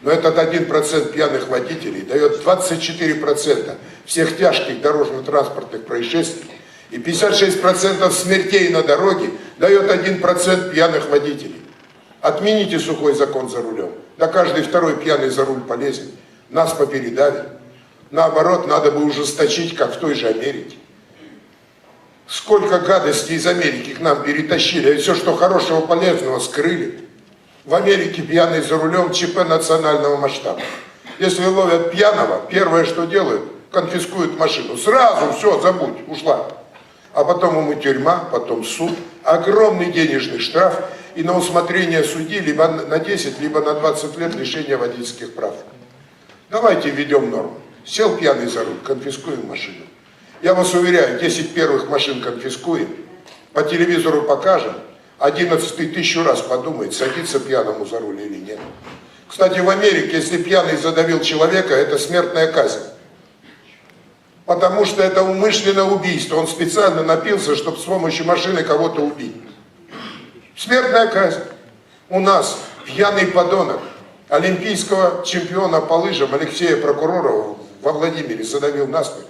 Но этот 1% пьяных водителей дает 24% всех тяжких дорожно-транспортных происшествий. И 56% смертей на дороге дает 1% пьяных водителей. Отмените сухой закон за рулем. Да каждый второй пьяный за руль полезен. Нас попередавит. Наоборот, надо бы ужесточить, как в той же Америке. Сколько гадостей из Америки к нам перетащили, а все, что хорошего, полезного, скрыли. В Америке пьяный за рулем ЧП национального масштаба. Если ловят пьяного, первое, что делают, конфискуют машину. Сразу все, забудь, ушла. А потом ему тюрьма, потом суд, огромный денежный штраф и на усмотрение судьи либо на 10, либо на 20 лет лишения водительских прав. Давайте введем норму. Сел пьяный за руль, конфискуем машину. Я вас уверяю, 10 первых машин конфискуем, по телевизору покажем, 11-й 1000 раз подумает, садиться пьяному за руль или нет. Кстати, в Америке, если пьяный задавил человека, это смертная казнь. Потому что это умышленное убийство. Он специально напился, чтобы с помощью машины кого-то убить. Смертная казнь. У нас пьяный подонок олимпийского чемпиона по лыжам Алексея Прокуророва во Владимире задавил насмерть.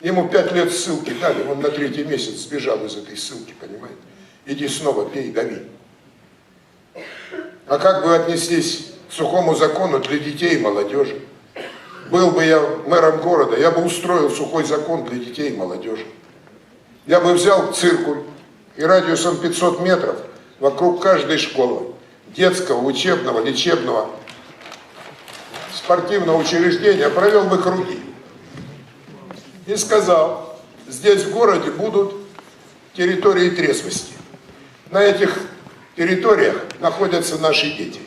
Ему 5 лет ссылки дали, он на 3-й месяц сбежал из этой ссылки, понимаете? Иди снова пей, дави. А как бы вы отнеслись к сухому закону для детей и молодежи? Был бы я мэром города, я бы устроил сухой закон для детей и молодежи. Я бы взял циркуль и радиусом 500 метров вокруг каждой школы, детского, учебного, лечебного, спортивного учреждения, провел бы круги. И сказал, здесь в городе будут территории трезвости. На этих территориях находятся наши дети.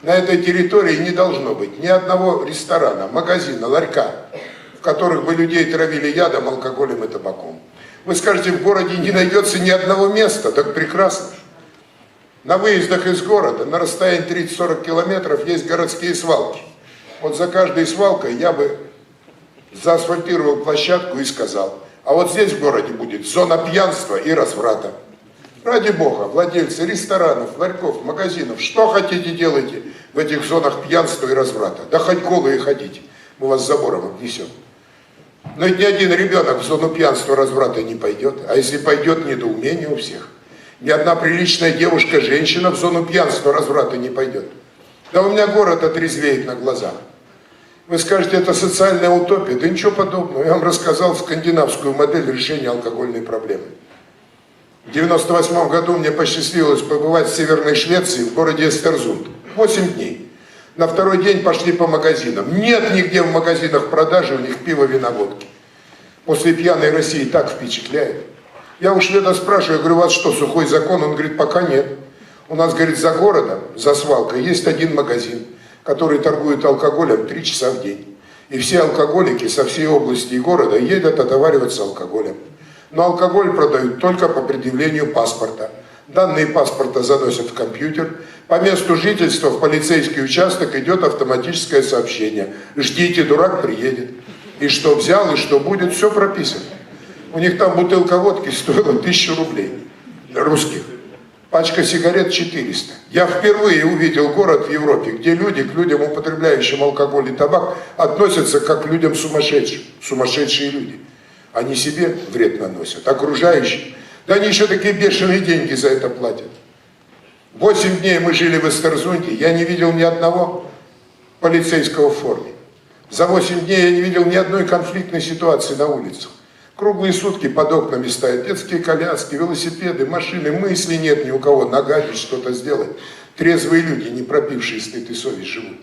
На этой территории не должно быть ни одного ресторана, магазина, ларька, в которых бы людей травили ядом, алкоголем и табаком. Вы скажете, в городе не найдется ни одного места, так прекрасно. На выездах из города, на расстоянии 30-40 километров, есть городские свалки. Вот за каждой свалкой я бы заасфальтировал площадку и сказал, а вот здесь в городе будет зона пьянства и разврата. Ради Бога, владельцы ресторанов, ларьков, магазинов, что хотите делайте в этих зонах пьянства и разврата. Да хоть голые ходите, мы вас забором обнесем. Но ведь ни один ребенок в зону пьянства и разврата не пойдет, а если пойдет, недоумение у всех. Ни одна приличная девушка, женщина в зону пьянства и разврата не пойдет. Да у меня город отрезвеет на глазах. Вы скажете, это социальная утопия? Да ничего подобного. Я вам рассказал скандинавскую модель решения алкогольной проблемы. В 1998 году мне посчастливилось побывать в Северной Швеции, в городе Эстерзунд. 8 дней. На второй день пошли по магазинам. Нет нигде в магазинах продажи у них пива, вина, водки. После пьяной России так впечатляет. Я у шведа спрашиваю, я говорю, у вас что, сухой закон? Он говорит, пока нет. У нас, говорит, за городом, за свалкой есть один магазин, который торгует алкоголем 3 часа в день. И все алкоголики со всей области и города едут отовариваться алкоголем. Но алкоголь продают только по предъявлению паспорта. Данные паспорта заносят в компьютер. По месту жительства в полицейский участок идет автоматическое сообщение. Ждите, дурак приедет. И что взял, и что будет, все прописано. У них там бутылка водки стоила 1000 рублей. Русских. Пачка сигарет 400. Я впервые увидел город в Европе, где люди к людям, употребляющим алкоголь и табак, относятся как к людям сумасшедшим. Сумасшедшие люди. Они себе вред наносят, окружающим. Да они еще такие бешеные деньги за это платят. 8 дней мы жили в Эстерзунде, я не видел ни одного полицейского в форме. За 8 дней я не видел ни одной конфликтной ситуации на улицах. Круглые сутки под окнами стоят детские коляски, велосипеды, машины, мысли нет ни у кого нагадить, что-то сделать. Трезвые люди, не пропившие стыд и совесть, живут.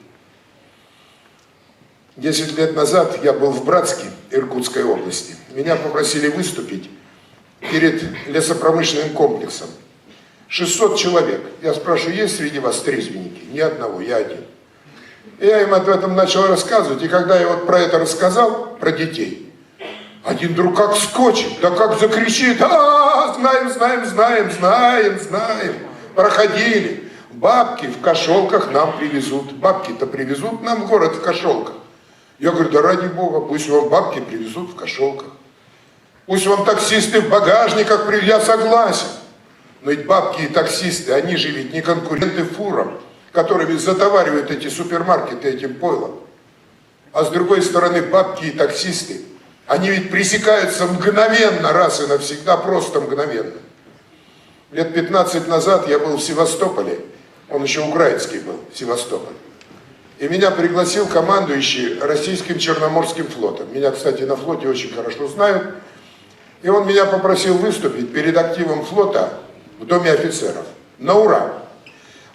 10 лет назад я был в Братске, Иркутской области. Меня попросили выступить перед лесопромышленным комплексом. 600 человек. Я спрашиваю, есть среди вас трезвенники? Ни одного, я один. И я им об этом начал рассказывать. И когда я вот про это рассказал, про детей, один вдруг как скочит, да как закричит: знаем, знаем, знаем, знаем, знаем. Проходили. Бабки в кошелках нам привезут. Бабки-то привезут нам в город в кошелках. Я говорю, да ради Бога, пусть вам бабки привезут в кошелках. Пусть вам таксисты в багажниках привезут. Я согласен. Но ведь бабки и таксисты, они же ведь не конкуренты фурам, которыми затоваривают эти супермаркеты этим пойлом. А с другой стороны, бабки и таксисты, они ведь пресекаются мгновенно, раз и навсегда, просто мгновенно. Лет 15 назад я был в Севастополе, он еще украинский был, Севастополь. И меня пригласил командующий российским Черноморским флотом. Меня, кстати, на флоте очень хорошо знают. И он меня попросил выступить перед активом флота в Доме офицеров. На ура!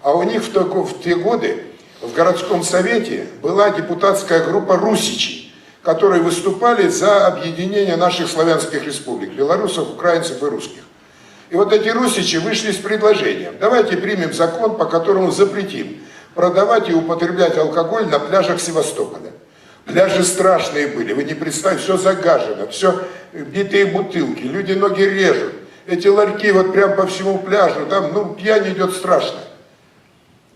А у них в те годы в городском совете была депутатская группа русичей, которые выступали за объединение наших славянских республик, белорусов, украинцев и русских. И вот эти русичи вышли с предложением: давайте примем закон, по которому запретим продавать и употреблять алкоголь на пляжах Севастополя. Пляжи страшные были, вы не представляете, все загажено, все битые бутылки, люди ноги режут. Эти ларьки вот прям по всему пляжу, там, пьянь идет страшная.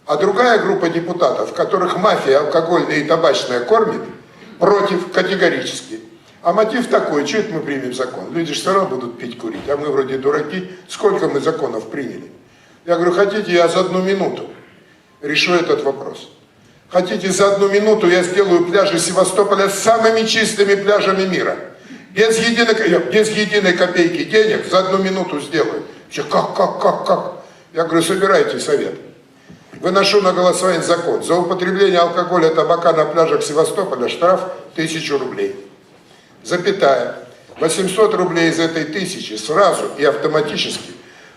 А другая группа депутатов, которых мафия алкогольная и табачная кормит, против категорически. А мотив такой: что это мы примем закон? Люди же все равно будут пить, курить, а мы вроде дураки, сколько мы законов приняли? Я говорю, хотите, я за 1 минуту решу этот вопрос. Хотите, за 1 минуту я сделаю пляжи Севастополя самыми чистыми пляжами мира. Без единой копейки денег за 1 минуту сделаю. Все, как? Я говорю, собирайте совет. Выношу на голосование закон. За употребление алкоголя, табака на пляжах Севастополя штраф 1000 рублей. Запятая. 800 рублей из этой 1000 сразу и автоматически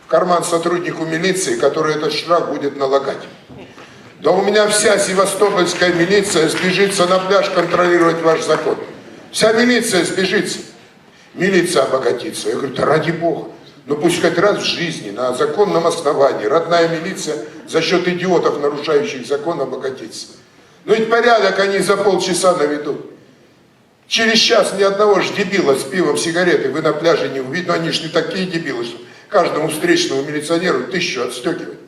в карман сотруднику милиции, который этот штраф будет налагать. Да у меня вся севастопольская милиция сбежится на пляж контролировать ваш закон. Вся милиция сбежится. Милиция обогатится. Я говорю, да ради Бога. Ну пусть хоть раз в жизни на законном основании родная милиция за счет идиотов, нарушающих закон, обогатится. Ну ведь порядок они за полчаса наведут. Через час ни одного ж дебила с пивом, сигаретой вы на пляже не увидите. Но они ж не такие дебилы, что каждому встречному милиционеру 1000 отстегивать.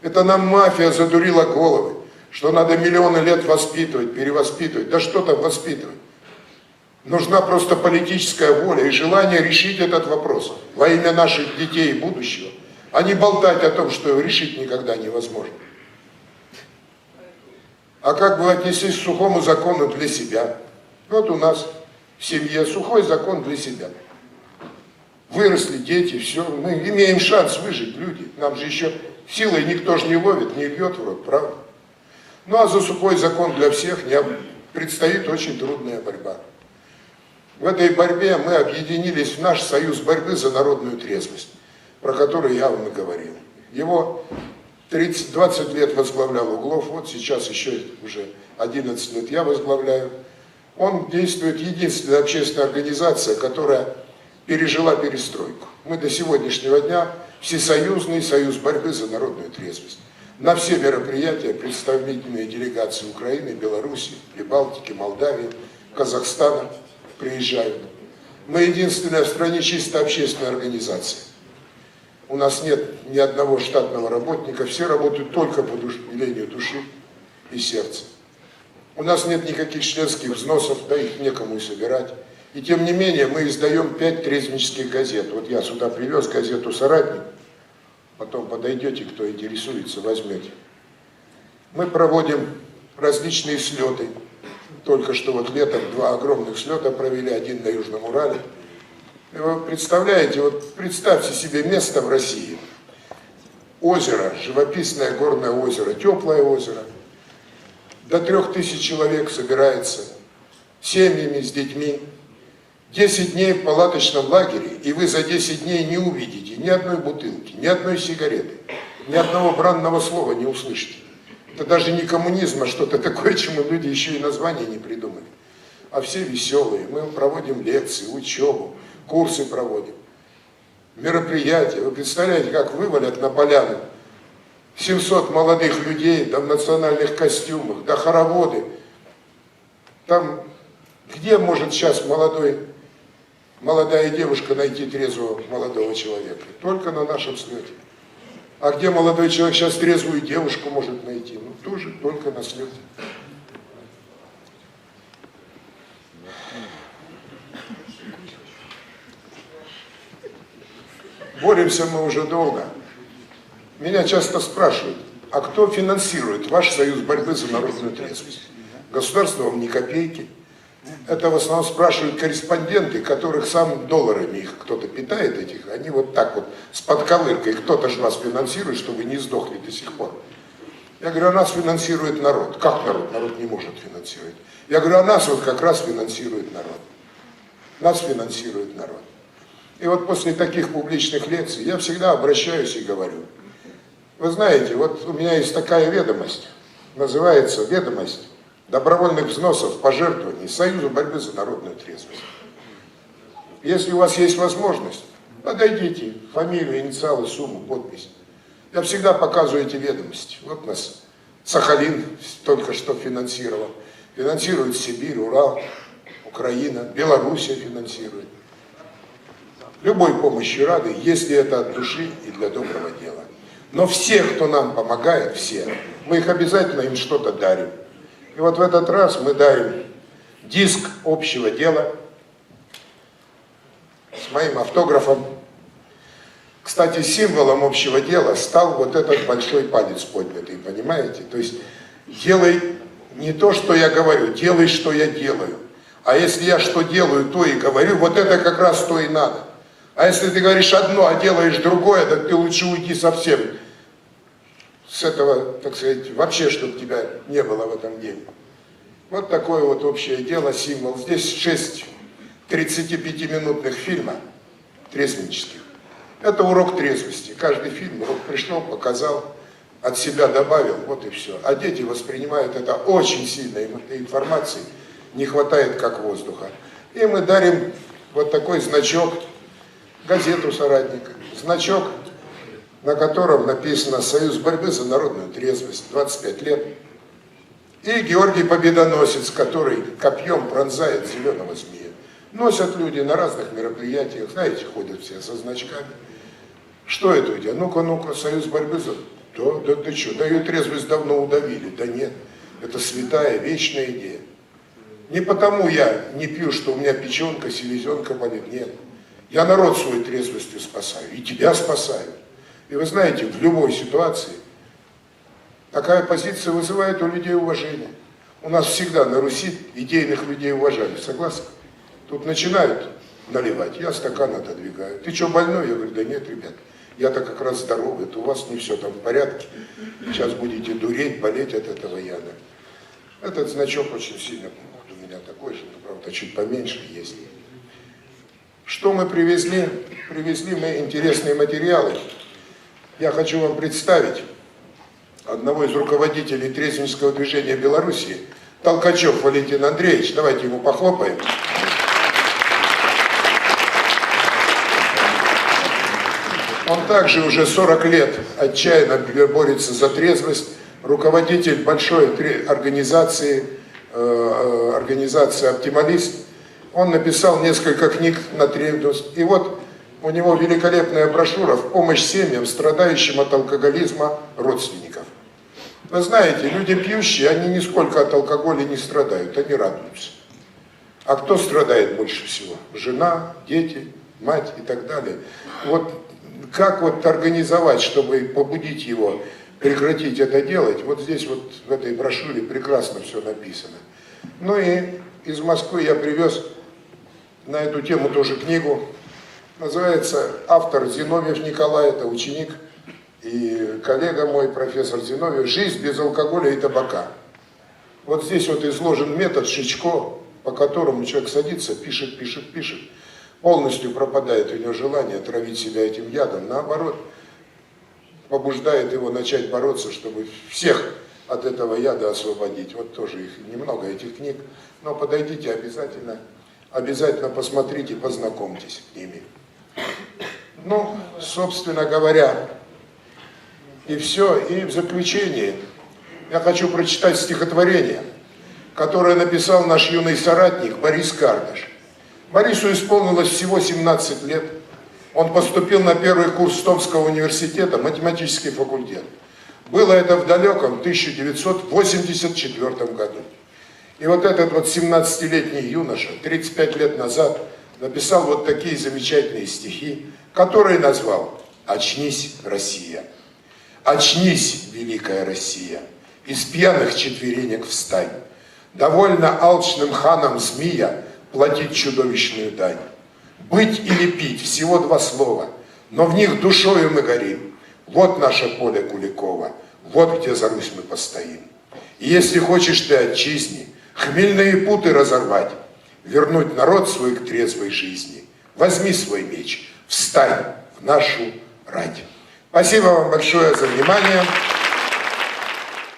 Это нам мафия задурила головы, что надо миллионы лет воспитывать, перевоспитывать. Да что там воспитывать? Нужна просто политическая воля и желание решить этот вопрос во имя наших детей и будущего, а не болтать о том, что его решить никогда невозможно. А как вы отнеслись к сухому закону для себя? Вот у нас в семье сухой закон для себя. Выросли дети, все, мы имеем шанс выжить, люди. Нам же еще силой никто же не ловит, не льет в рот, правда? Ну а за сухой закон для всех предстоит очень трудная борьба. В этой борьбе мы объединились в наш союз борьбы за народную трезвость, про который я вам и говорил. Его 20 лет возглавлял Углов, вот сейчас еще уже 11 лет я возглавляю. Он действует, единственная общественная организация, которая пережила перестройку. Мы до сегодняшнего дня всесоюзный союз борьбы за народную трезвость. На все мероприятия представительные делегации Украины, Беларуси, Прибалтики, Молдавии, Казахстана приезжают. Мы единственная в стране чисто общественная организация. У нас нет ни одного штатного работника, все работают только по велению души и сердца. У нас нет никаких членских взносов, да их некому и собирать. И тем не менее мы издаем 5 трезвенческих газет. Вот я сюда привез газету «Соратник», потом подойдете, кто интересуется, возьмете. Мы проводим различные слеты. Только что вот летом 2 огромных слета провели, один на Южном Урале. И вы представляете, вот представьте себе место в России. Озеро, живописное горное озеро, теплое озеро. До 3000 человек собирается, семьями, с детьми. 10 дней в палаточном лагере, и вы за 10 дней не увидите ни одной бутылки, ни одной сигареты, ни одного бранного слова не услышите. Это даже не коммунизм, а что-то такое, чему люди еще и название не придумали. А все веселые. Мы проводим лекции, учебу, курсы проводим, мероприятия. Вы представляете, как вывалят на поляну 700 молодых людей, да в национальных костюмах, да хороводы. Там, где может сейчас молодая девушка найти трезвого молодого человека? Только на нашем слете. А где молодой человек сейчас трезвую девушку может найти? Ну, тоже только на слете. Боремся мы уже долго. Меня часто спрашивают, а кто финансирует ваш союз борьбы за народную трезвость? Государство вам ни копейки. Это в основном спрашивают корреспонденты, которых сам долларами их кто-то питает, этих, они вот так вот с подковыркой, кто-то же вас финансирует, чтобы вы не сдохли до сих пор. Я говорю, а нас финансирует народ. Как народ? Народ не может финансировать. Я говорю, а нас вот как раз финансирует народ. Нас финансирует народ. И вот после таких публичных лекций я всегда обращаюсь и говорю, вы знаете, вот у меня есть такая ведомость, называется ведомость добровольных взносов, пожертвований Союзу борьбы за народную трезвость. Если у вас есть возможность, подойдите, фамилию, инициалы, сумму, подпись. Я всегда показываю эти ведомости. Вот нас Сахалин только что финансировал. Финансирует Сибирь, Урал, Украина, Белоруссия финансирует. Любой помощи рады, если это от души и для доброго дела. Но все, кто нам помогает, все, мы их обязательно им что-то дарим. И вот в этот раз мы дарим диск общего дела с моим автографом. Кстати, символом общего дела стал вот этот большой палец поднятый, понимаете? То есть делай не то, что я говорю, делай, что я делаю. А если я что делаю, то и говорю, вот это как раз то и надо. А если ты говоришь одно, а делаешь другое, так ты лучше уйди совсем с этого, так сказать, вообще, чтобы тебя не было в этом деле. Вот такое вот общее дело, символ. Здесь 6 35-минутных фильма трезвенческих. Это урок трезвости. Каждый фильм урок пришел, показал, от себя добавил, вот и все. А дети воспринимают это очень сильно, им этой информации не хватает как воздуха. И мы дарим вот такой значок, газету «Соратник», значок, на котором написано «Союз борьбы за народную трезвость», 25 лет. И Георгий Победоносец, который копьем пронзает зеленого змея. Носят люди на разных мероприятиях, знаете, ходят все со значками. Что это у тебя? Ну-ка, Союз борьбы за... Да ты что, да ее трезвость давно удавили. Да нет, это святая, вечная идея. Не потому я не пью, что у меня печенка, селезенка болит, нет. Я народ свой трезвостью спасаю, и тебя спасаю. И вы знаете, в любой ситуации такая позиция вызывает у людей уважение. У нас всегда на Руси идейных людей уважали, согласны? Тут начинают наливать, я стакан отодвигаю. Ты что, больной? Я говорю, да нет, ребят, я-то как раз здоровый, это у вас не все там в порядке. Сейчас будете дуреть, болеть от этого яда. Этот значок очень сильно, вот у меня такой же, но, правда, чуть поменьше есть. Что мы привезли? Привезли мы интересные материалы. Я хочу вам представить одного из руководителей трезвенческого движения Беларуси, Толкачев Валентин Андреевич. Давайте ему похлопаем. Он также уже 40 лет отчаянно борется за трезвость, руководитель большой организации, организации «Оптималист». Он написал несколько книг на трезвость. И вот у него великолепная брошюра «В помощь семьям, страдающим от алкоголизма родственников». Вы знаете, люди пьющие, они нисколько от алкоголя не страдают, они радуются. А кто страдает больше всего? Жена, дети, мать и так далее. Вот как вот организовать, чтобы побудить его прекратить это делать? Вот здесь вот в этой брошюре прекрасно все написано. Ну и из Москвы я привез на эту тему тоже книгу. Называется автор Зиновьев Николай, это ученик и коллега мой, профессор Зиновьев, «Жизнь без алкоголя и табака». Вот здесь вот изложен метод Шичко, по которому человек садится, пишет, полностью пропадает у него желание отравить себя этим ядом, наоборот, побуждает его начать бороться, чтобы всех от этого яда освободить. Вот тоже их немного, этих книг, но подойдите обязательно посмотрите, познакомьтесь с ними. Ну, собственно говоря, и все. И в заключение я хочу прочитать стихотворение, которое написал наш юный соратник Борис Кардаш. Борису исполнилось всего 17 лет. Он поступил на первый курс Томского университета, математический факультет. Было это в далеком 1984 году. И вот этот вот 17-летний юноша 35 лет назад написал вот такие замечательные стихи, которые назвал «Очнись, Россия». Очнись, великая Россия, из пьяных четверенек встань. Довольно алчным ханам змея платить чудовищную дань. Быть или пить, всего два слова, но в них душою мы горим. Вот наше поле Куликова, вот где за Русь мы постоим. И если хочешь ты отчизни хмельные путы разорвать, вернуть народ свой к трезвой жизни, возьми свой меч, встань в нашу рать. Спасибо вам большое за внимание.